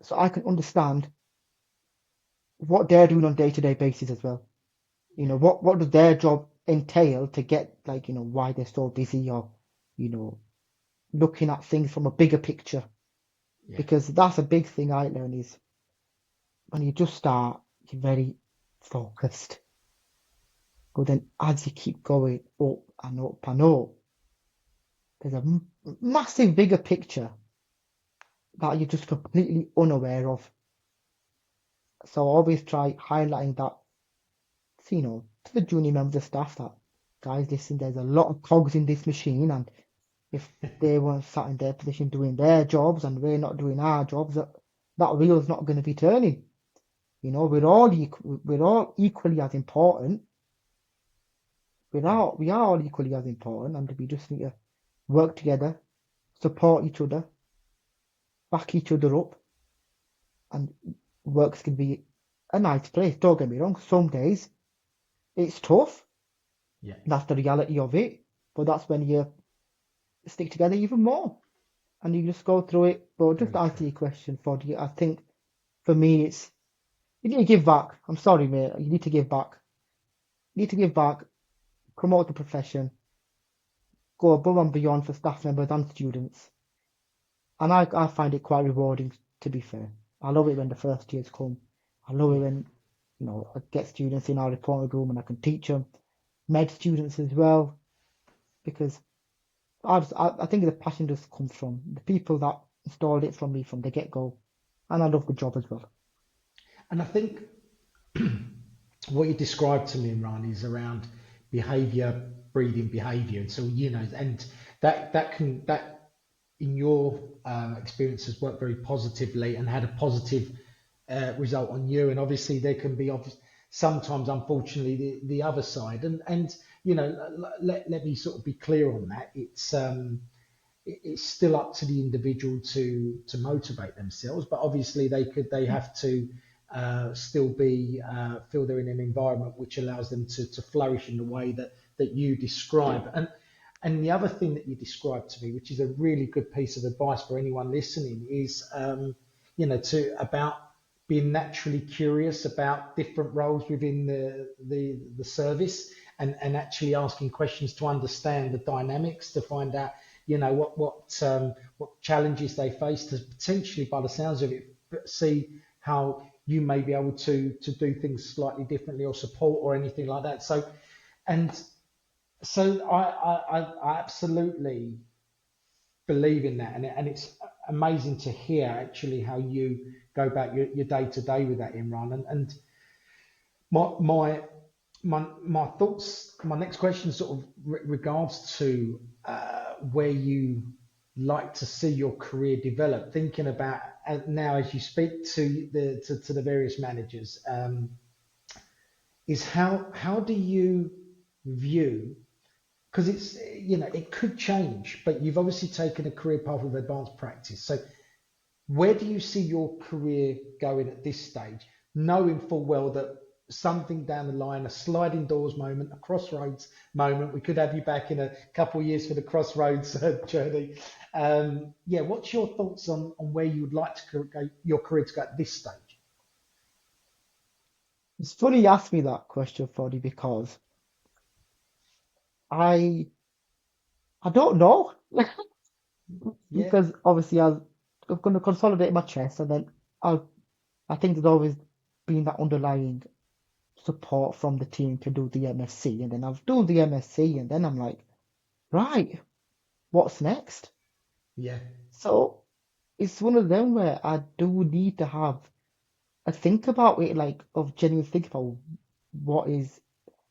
so I can understand what they're doing on day-to-day basis as well. yeah, What does their job entail to get like, why they're so busy or, you know, looking at things from a bigger picture. yeah, Because that's a big thing I learned is when you just start, you're very focused. But then as you keep going up and up and up, there's a massive bigger picture that you're just completely unaware of. So I always try highlighting that, to the junior members of staff that, guys, listen, there's a lot of cogs in this machine, and if they weren't sat in their position doing their jobs and we're not doing our jobs, that wheel's not going to be turning. We're all equally as important. yeah. We are all equally as important, and we just need to work together, support each other, back each other up, and works can be a nice place. Don't get me wrong. Some days it's tough. Yeah. That's the reality of it. But that's when you stick together even more, and you just go through it. But just Very to answer true. your question, for you, I think for me it's You need to give back. I'm sorry, mate. You need to give back. You need to give back, promote the profession, go above and beyond for staff members and students. And I find it quite rewarding, to be fair. I love it when the first years come. I love it Yeah. when, I get students in our reporting room and I can teach them. Med students as well, because I think the passion just comes from the people that installed it from me from the get-go. And I love the job as well. And I think what you described to me, Imran, is around behaviour breeding behaviour. And so, and that in your experience has worked very positively and had a positive result on you. And obviously, there can be sometimes, unfortunately, the other side. And let me sort of be clear on that. It's still up to the individual to motivate themselves, but obviously they have to still be feel they're in an environment which allows them to flourish in the way that you describe. And the other thing that you described to me, which is a really good piece of advice for anyone listening, is to about being naturally curious about different roles within the service, and actually asking questions to understand the dynamics, to find out what challenges they face, to potentially, by the sounds of it, see how you may be able to do things slightly differently or support or anything like that. And so I absolutely believe in that, and it's amazing to hear actually how you go about your day to day with that, Imran. And my my my thoughts. My next question sort of regards to where you like to see your career develop. Thinking about now as you speak to the various managers, is how do you view, because it's it could change, but you've obviously taken a career path with advanced practice. So where do you see your career going at this stage, knowing full well that something down the line, a sliding doors moment, a crossroads moment, we could have you back in a couple of years for the crossroads journey. Yeah, what's your thoughts on where you would like to go, your career to go at this stage? It's funny you asked me that question, Foddy, because I I don't know. Yeah, Because obviously I'm going to consolidate my chest, and then I'll I think there's always been that underlying support from the team to do the MSc, and then I've done the MSc, and then I'm like, right, what's next? yeah, So it's one of them where I do need to have a think about it, like of genuine think about what is.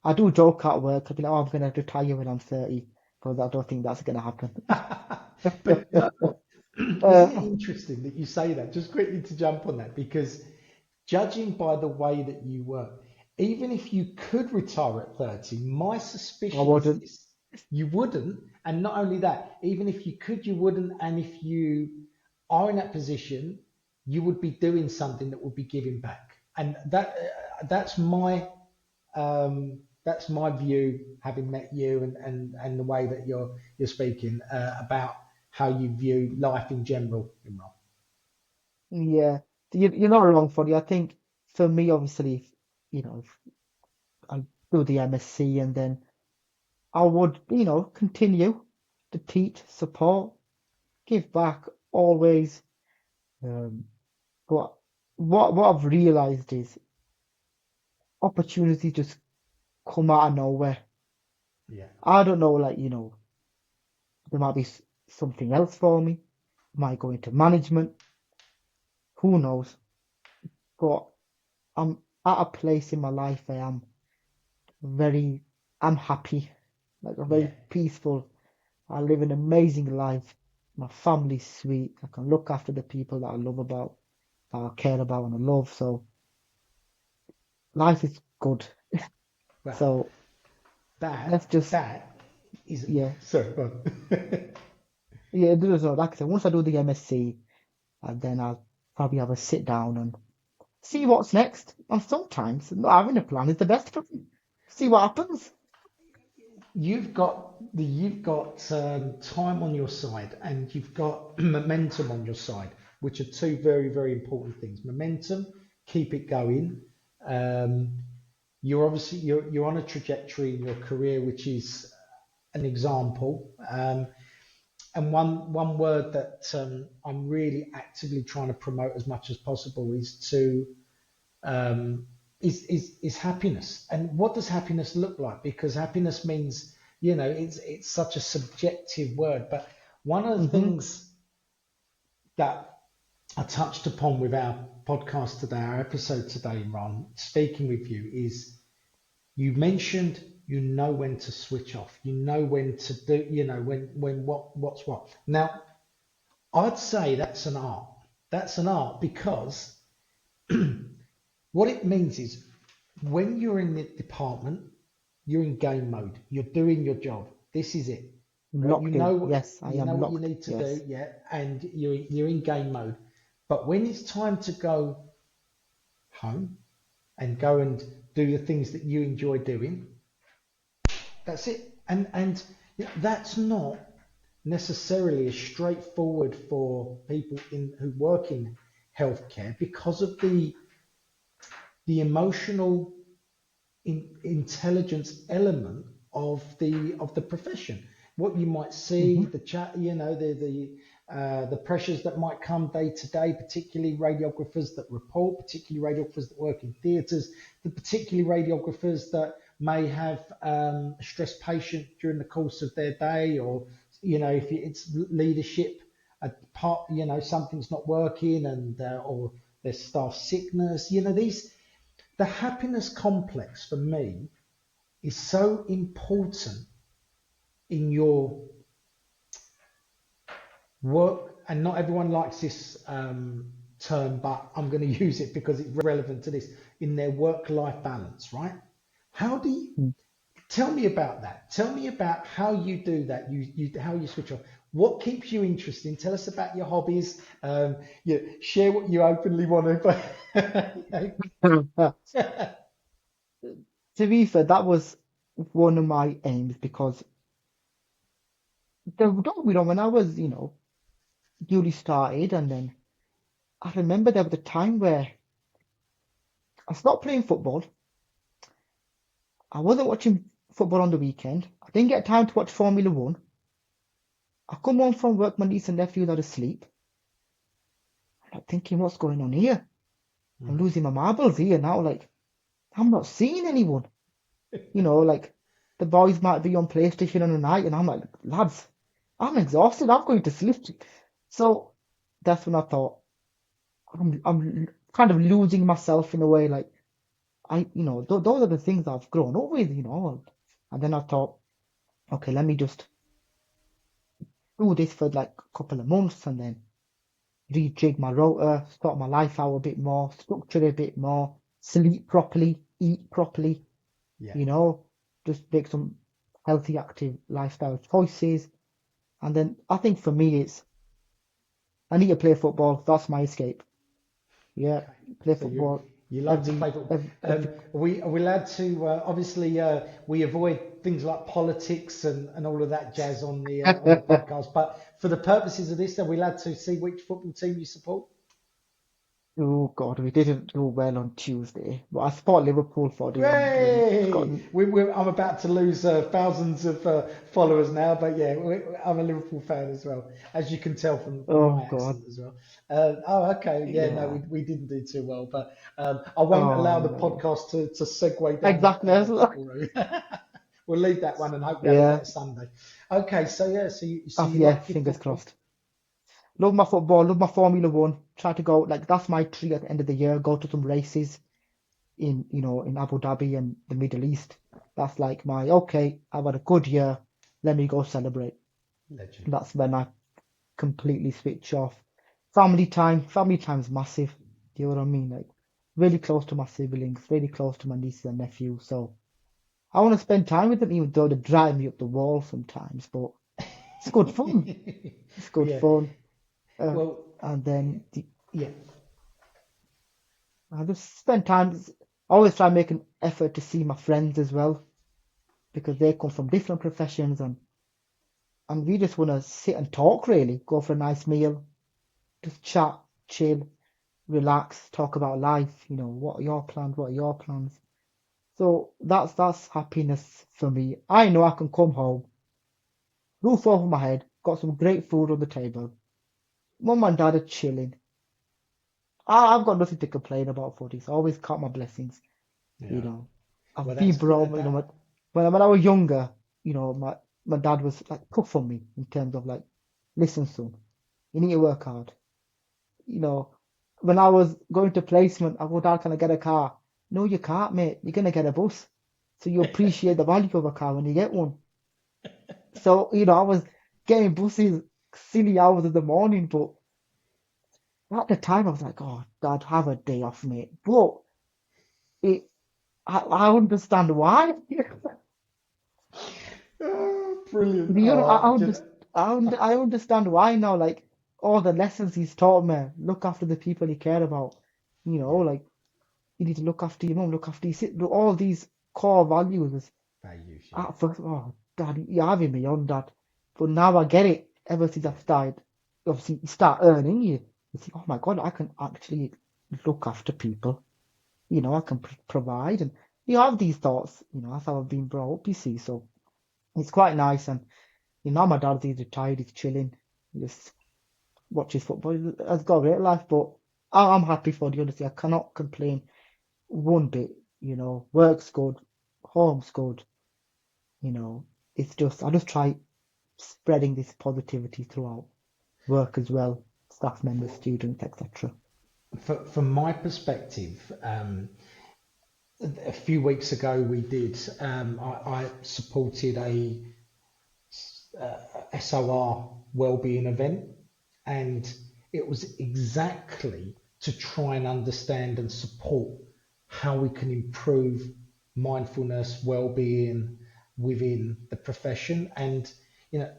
I do joke at work. I'll be like, oh, I'm gonna retire when I'm 30, because I don't think that's gonna happen. but isn't it uh, interesting that you say that? Just quickly to jump on that, because judging by the way that you work, even if you could retire at 30, my I suspicion is wouldn't. this: you wouldn't. And not only that, even if you could, you wouldn't. And if you are in that position, you would be doing something that would be giving back. And that's my view, having met you, and the way that you're speaking about how you view life in general, Imran. Yeah, you're not wrong, Funny. I think for me, obviously, if I do the MSc, and then I would, continue to teach, support, give back always. Um, but what I've realized is opportunities just come out of nowhere. Yeah, I don't know, like, there might be something else for me. Might go into management. Who knows? But I'm at a place in my life where very, I'm happy, like I'm yeah. very peaceful. I live an amazing life. My family's sweet. I can look after the people that I love about, that I care about and I love. So life is good. Well, So let's that just, that is yeah, sorry. Go on. yeah. So like I said, once I do the MSc, and then I'll probably have a sit down and see what's next. And sometimes not having a plan is the best plan. See what happens. You've got time on your side, and you've got momentum on your side, which are two very, very important things. Momentum keep it going. Um, you're obviously you're on a trajectory in your career, which is an example. And one word that I'm really actively trying to promote as much as possible is to um, is happiness. And what does happiness look like? Because happiness means, it's such a subjective word. But one of the Mm-hmm. things that I touched upon with our podcast today, our episode today, Ron, speaking with you, is you mentioned you know when to switch off, you know when to do, when what's what. Now, I'd say that's an art. That's an art because what it means is when you're in the department, you're in game mode. You're doing your job. This is it, I'm right? locked in. Yes, I You know am what you locked. need to do, Yes. yeah, and you're in game mode. But when it's time to go home and go and do the things that you enjoy doing, that's it. And that's not necessarily as straightforward for people who work in healthcare because of the emotional intelligence element of the profession. What you might see, Mm-hmm. the chat, the pressures that might come day to day, particularly radiographers that report, particularly radiographers that work in theatres, the particularly radiographers that may have a stressed patient during the course of their day, or if it's leadership, a part, something's not working, and or there's staff sickness. The happiness complex for me is so important in your work, and not everyone likes this term, but I'm going to use it because it's relevant to this, in their work-life balance, right? How do you tell me about that? Tell me about how you do that. How you switch off. What keeps you interesting? Tell us about your hobbies. Share what you openly want to. To be fair, that was one of my aims because don't get me wrong, when I was, newly started, and then I remember there was a time where I stopped playing football. I wasn't watching football on the weekend. I didn't get time to watch Formula One. I come home from work, my niece and nephews are asleep. I'm like thinking, what's going on here? I'm losing my marbles here now. Like, I'm not seeing anyone. Like the boys might be on PlayStation on the night, and I'm like, lads, I'm exhausted. I'm going to sleep. So that's when I thought, I'm kind of losing myself in a way. Like, those are the things I've grown up with. And then I thought, okay, let me just do this for like a couple of months and then rejig my rotor, sort my life out a bit more, structure it a bit more, sleep properly, eat properly, Yeah. you know, just make some healthy, active lifestyle choices. And then I think for me, I need to play football. That's my escape. Yeah, Okay. play So football you love to every, play football. every, every Are we allowed to obviously we avoid things like politics and all of that jazz on the podcast. But for the purposes of this, are we allowed to see which football team you support? Oh God, we didn't do well on Tuesday. But I support Liverpool for the win. Got Yay! I'm about to lose thousands of followers now, but yeah, I'm a Liverpool fan as well, as you can tell from oh my God, accent as well. Okay, yeah, no, yeah. we didn't do too well, but I won't allow Oh the no. podcast to segue down Exactly. a football route. We'll leave that one and hope we have a Yeah. better Sunday. Okay, so yeah, so you Yeah. like your Fingers football? crossed. Love my football. Love my Formula One. Try to go like that's my tree at the end of the year. Go to some races in Abu Dhabi and the Middle East. That's like my okay. I've had a good year. Let me go celebrate. Legend. That's when I completely switch off. Family time. Family time's massive. Do you know what I mean? Like really close to my siblings. Really close to my nieces and nephews. So I want to spend time with them, even though they drive me up the wall sometimes. But it's good fun. It's good Yeah. fun. Uh, Well, and then yeah. I just spend time. I always try and make an effort to see my friends as well because they come from different professions and we just want to sit and talk really. Go for a nice meal, just chat, chill. relax, talk about life, what are your plans, what are your plans. So that's happiness for me. I know I can come home, roof over my head, got some great food on the table. Mum and dad are chilling. I've got nothing to complain about for this. I always count my blessings, you Yeah. know. Well, I've been that's brought, that. when I was younger, my dad was like tough on me in terms of like, listen, son, you need to work hard. You know, when I was going to placement, I go, Dad, can I get a car? No, you can't, mate. You're gonna get a bus. So you appreciate the value of a car when you get one. So, I was getting buses silly hours of the morning, but at the time I was like, oh, Dad, have a day off, mate. But it, I understand why. Oh, brilliant. You know, Oh, just, I understand why now. Like all the lessons he's taught me, look after the people you care about. yeah, Like you need to look after your mum, look after your sister. All these core values. values, yeah. At first, oh, Dad, you're having me on that. But now I get it. Ever since I've started, obviously, you start earning, you think, oh my God, I can actually look after people. I can provide. And you have these thoughts, that's how I've been brought up, you see. So it's quite nice. And, my dad, he's retired, he's chilling, he just watches football. He's got a great life, but I'm happy for the honesty. I cannot complain one bit, work's good, home's good, you know. It's just, I just try spreading this positivity throughout work as well, staff members, students, etc. From my perspective, a few weeks ago we did. I supported a SOR wellbeing event, and it was exactly to try and understand and support how we can improve mindfulness, well-being within the profession, and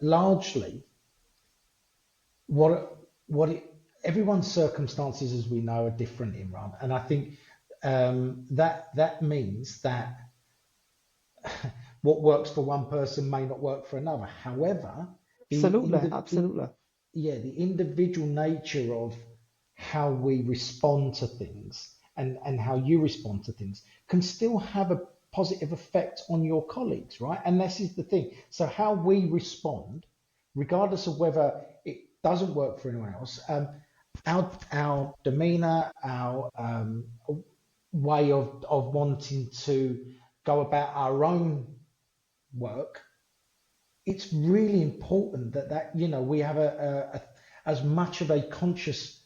largely what it, everyone's circumstances, as we know, are different, Imran, and I think that means that what works for one person may not work for another. However, the Absolutely, indi- the absolutely. yeah, the individual nature of how we respond to things and how you respond to things can still have a positive effect on your colleagues, right? And this is the thing. So how we respond, regardless of whether it doesn't work for anyone else, our demeanor, our way of wanting to go about our own work, it's really important that we have as much of a conscious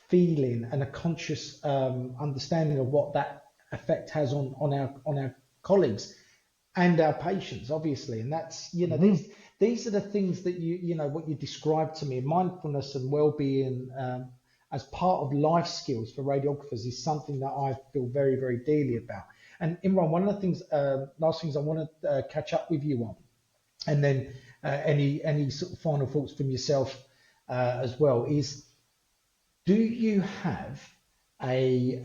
feeling and a conscious understanding of what that effect has on our colleagues and our patients, obviously. And that's Mhm. these are the things that what you described to me, mindfulness and well-being, as part of life skills for radiographers, is something that I feel very, very dearly about. And Imran, one of the things, last things I want to catch up with you on, and then any sort of final thoughts from yourself as well, is do you have a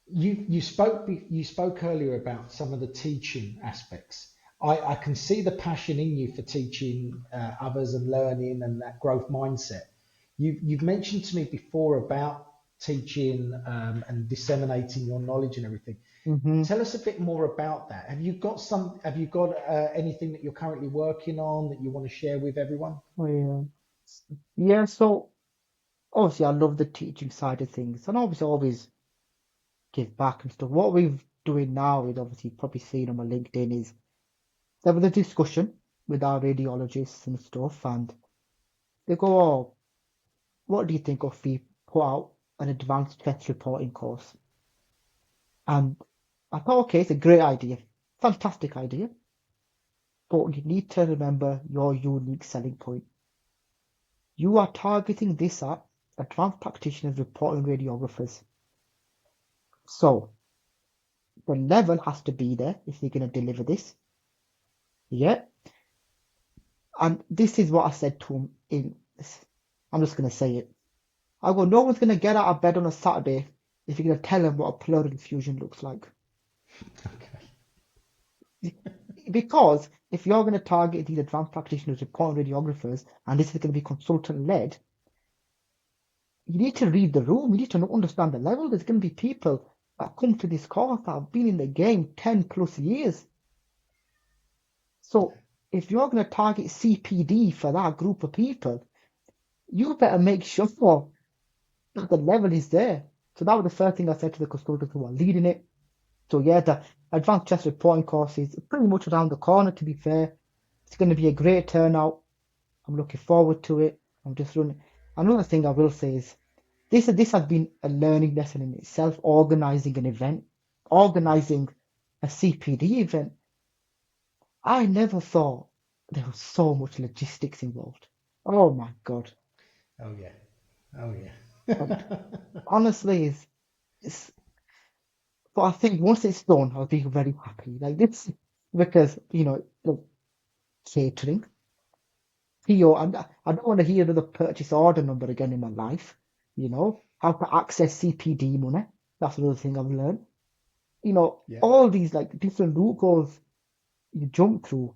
you spoke earlier about some of the teaching aspects. I can see the passion in you for teaching others and learning and that growth mindset. You've mentioned to me before about teaching and disseminating your knowledge and everything. Mhm. Tell us a bit more about that. Have you got anything that you're currently working on that you want to share with everyone? Oh, yeah. Yeah. So obviously, I love the teaching side of things, and obviously, always give back and stuff. What we're doing now is obviously probably seen on my LinkedIn is there was a discussion with our radiologists and stuff, and they go, "Oh, what do you think if we put out an advanced stress reporting course?" And I thought, okay, it's a great idea, fantastic idea, but you need to remember your unique selling point. You are targeting this at advanced practitioners reporting radiographers. So the level has to be there if you're going to deliver this. Yeah. And this is what I said to him I'm just going to say it. I go, no one's going to get out of bed on a Saturday if you're going to tell them what a pleural infusion looks like. Okay. Because if you're going to target these advanced practitioners, reporting radiographers, and this is going to be consultant led, you need to read the room. You need to understand the level. There's going to be people that come to this course that have been in the game 10 plus years. So if you're going to target CPD for that group of people, you better make sure that the level is there. So that was the first thing I said to the custodians who are leading it. So yeah, the advanced chest reporting course is pretty much around the corner, to be fair. It's going to be a great turnout. I'm looking forward to it. I'm just running. Another thing I will say is this has been a learning lesson in itself, organizing an event, Yeah. organizing a CPD event. I never thought there was so much logistics involved. Oh my God. Oh yeah. Oh And yeah. honestly, it's but I think once it's done, I'll be very happy. Like this, because the catering, PO, I don't want to hear another purchase order number again in my life. How to access CPD money. That's another thing I've learned. Yeah. All these like different loopholes you jump through,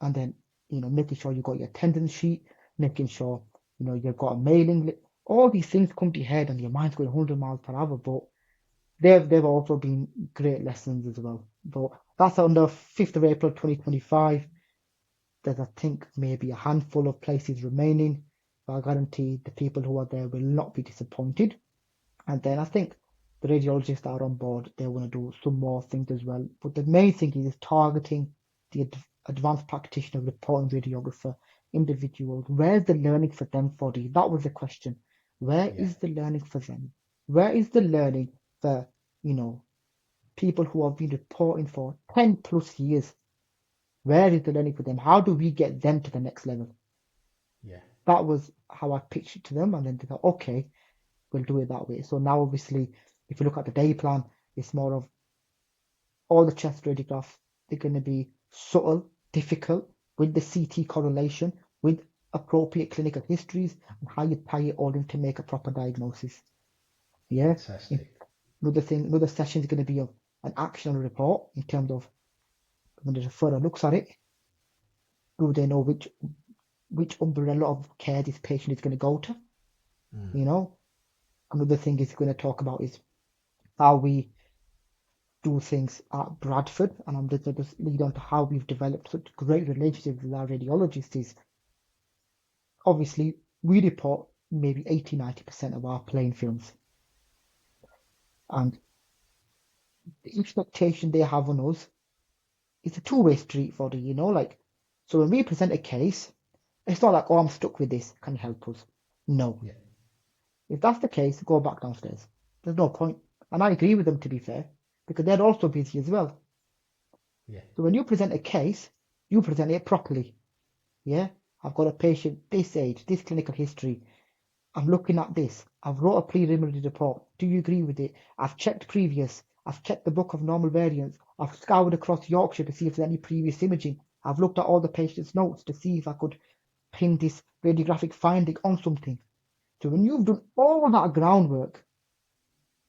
and then making sure you got your attendance sheet, making sure you've got a mailing list. All these things come to your head, and your mind's going 100 miles per hour. But they've also been great lessons as well. But that's on the 5th of April 2025. There's, I think, maybe a handful of places remaining. But I guarantee the people who are there will not be disappointed. And then I think the radiologists that are on board, they want to do some more things as well. But the main thing is targeting the advanced practitioner, reporting radiographer, individuals. Where's the learning for them for these? That was the question. Where Yeah. is the learning for them? Where is the learning for, you know, people who have been reporting for 10 plus years? Where is the learning for them? How do we get them to the next level? Yeah. That was how I pitched it to them. And then they thought, okay, we'll do it that way. So now, obviously, if you look at the day plan, it's more of all the chest radiographs. They're going to be subtle, difficult, with the CT correlation, with appropriate clinical histories, and how you tie it all in to make a proper diagnosis. Yeah. Fantastic. Another session is going to be an action report in terms of when the referrer looks at it, do they know which umbrella of care this patient is going to go to? Mm. You know. Another thing is going to talk about is how we do things at Bradford, and I'm just going to lead on to how we've developed such great relationships with our radiologists. Is obviously we report maybe 80-90% of our plain films, and the expectation they have on us is a two-way street for the, like, so when we present a case, it's not like, oh, I'm stuck with this, can you help us? No. Yeah. If that's the case, go back downstairs. There's no point. And I agree with them, to be fair, because they're also busy as well. Yeah. So when you present a case, you present it properly. Yeah, I've got a patient this age, this clinical history. I'm looking at this. I've wrote a preliminary report. Do you agree with it? I've checked previous. I've checked the book of normal variants. I've scoured across Yorkshire to see if there's any previous imaging. I've looked at all the patient's notes to see if I could pin this radiographic finding on something. So when you've done all that groundwork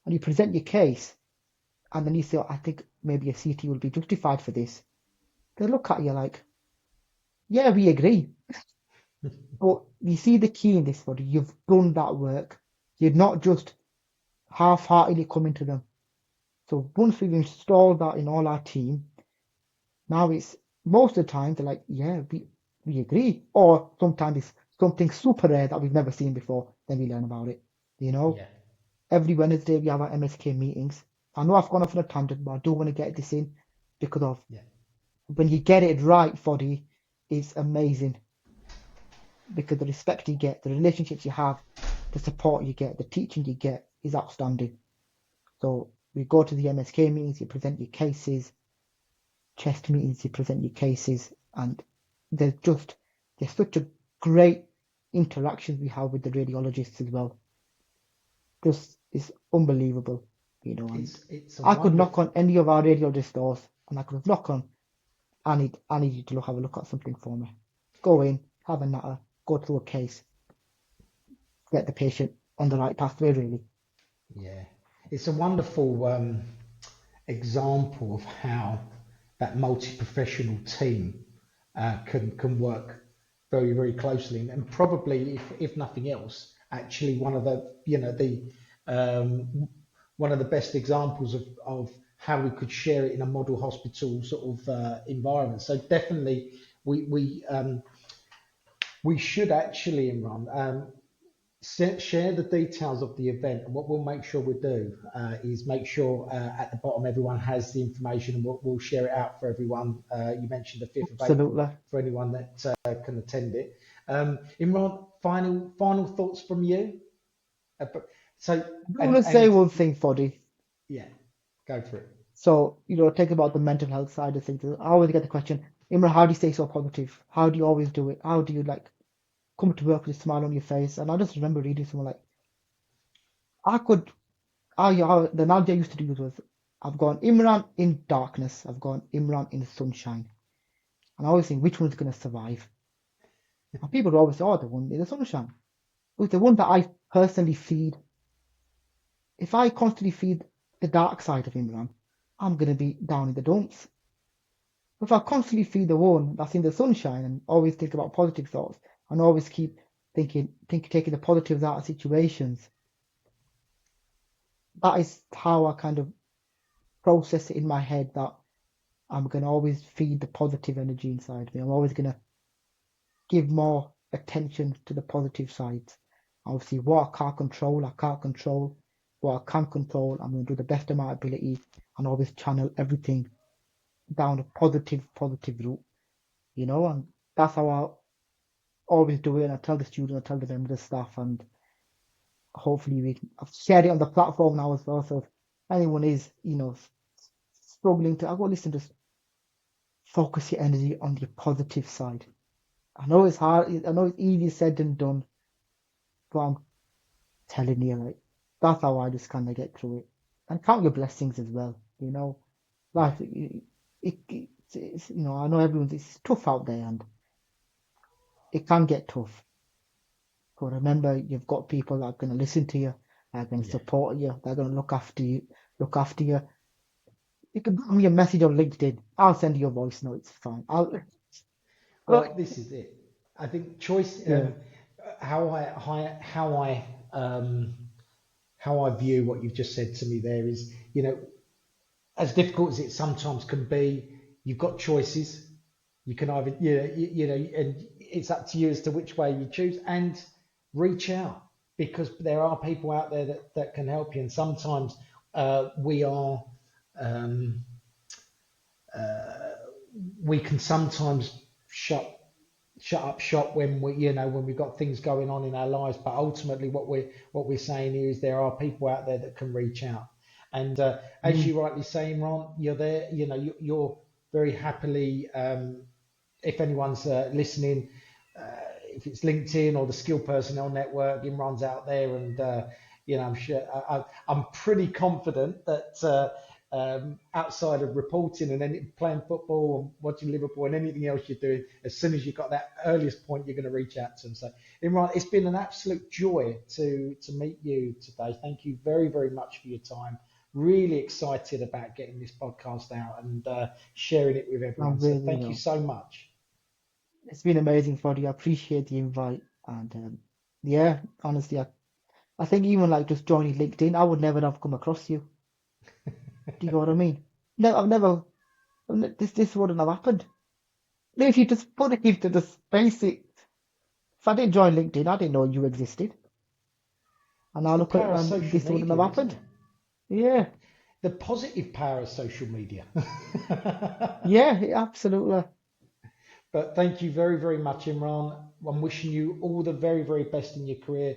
and you present your case, and then you say, oh, I think maybe a CT will be justified for this, they look at you like, yeah, we agree. But you see the key in this, buddy. You've done that work. You're not just half-heartedly coming to them. So once we've installed that in all our team, now it's most of the time they're like, yeah, we agree. Or sometimes it's something super rare that we've never seen before. Then we learn about it. You know, Yeah. every Wednesday we have our MSK meetings. I know I've gone off on a tangent, but I do want to get this in because of Yeah. when you get it right, Foddy, it's amazing. Because the respect you get, the relationships you have, the support you get, the teaching you get is outstanding. So we go to the MSK meetings, you present your cases, chest meetings, you present your cases, and there's such a great interactions we have with the radiologists as well. Just it's unbelievable, and It's a I could knock wonderful. on any of our radiologist doors and I could knock on, I need you to have a look at something for me. Go in, have a natter, go through a case, get the patient on the right pathway really. Yeah. It's a wonderful example of how that multi-professional team can work very, very closely, and probably, if nothing else, actually one of the, um, one of the best examples of how we could share it in a model hospital sort of environment. So definitely we should actually, Imran, share the details of the event. And what we'll make sure we do is make sure at the bottom everyone has the information, and we'll share it out for everyone. You mentioned the 5th of April Absolutely. for anyone that can attend it. Imran, final thoughts from you? So, I want to say and one thing, Foddy. yeah, go for it. So, take about the mental health side of things. I always get the question, Imran, how do you stay so positive? How do you always do it? How do you like come to work with a smile on your face? And I just remember reading something like, I could, the analogy I used to use was, I've gone Imran in darkness, I've gone Imran in sunshine. And I always think, which one's going to survive? And people would always say, oh, the one in the sunshine. It's the one that I personally feed. If I constantly feed the dark side of Imran, I'm going to be down in the dumps. If I constantly feed the one that's in the sunshine and always think about positive thoughts and always keep taking the positives out of situations, that is how I kind of process it in my head that I'm going to always feed the positive energy inside me. I'm always going to give more attention to the positive sides. Obviously, what I can't control, I can't control. What I can control, I'm going to do the best of my ability and always channel everything down a positive route, and that's how I always do it. And I tell the students, I tell the members of staff, and hopefully I've shared it on the platform now as well. So if anyone is, struggling to, I go listen, just focus your energy on the positive side. I know it's hard, I know it's easier said than done, but I'm telling you, like, that's how I just kind of get through it. And count your blessings as well, Yeah. Life, I know it's tough out there and it can get tough. But remember, you've got people that are going to listen to you, that are going to Yeah. support you, that are going to look after you. You can give me a message on LinkedIn. I'll send you a voice note. It's fine. Well, this is it. I think choice. Yeah, How how I view what you've just said to me there is, as difficult as it sometimes can be, you've got choices. You can either, and it's up to you as to which way you choose, and reach out, because there are people out there that can help you. And sometimes we are, um, we can sometimes shut up shop when when we've got things going on in our lives. But ultimately, what we're saying here is there are people out there that can reach out. And as mm, you rightly say, Imran, you're there. You're very happily. If anyone's listening, if it's LinkedIn or the Skill Personnel Network, Imran's out there, and I'm sure I'm pretty confident that outside of reporting and then playing football and watching Liverpool and anything else you're doing, as soon as you've got that earliest point, you're going to reach out to them. So, Imran, it's been an absolute joy to meet you today. Thank you very, very much for your time. Really excited about getting this podcast out and sharing it with I'm everyone. So, really, thank you so much. it's been amazing for you. I appreciate the invite. And yeah, honestly, I think even like just joining LinkedIn, I would never have come across you. Do you know what I mean? No, this wouldn't have happened. If you just put it into the basic, if I didn't join LinkedIn, I didn't know you existed. And It's now the look at it, power of and social this wouldn't have media, isn't happened. it? Yeah, The positive power of social media. yeah, absolutely. But thank you very, very much, Imran. I'm wishing you all the very, very best in your career.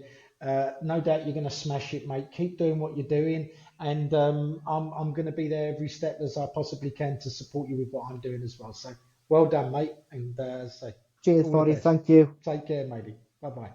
No doubt you're going to smash it, mate. Keep doing what you're doing. And I'm going to be there every step as I possibly can to support you with what I'm doing as well. So well done, mate. And so Cheers, all the buddy. best. Thank you. Take care, matey. Bye bye.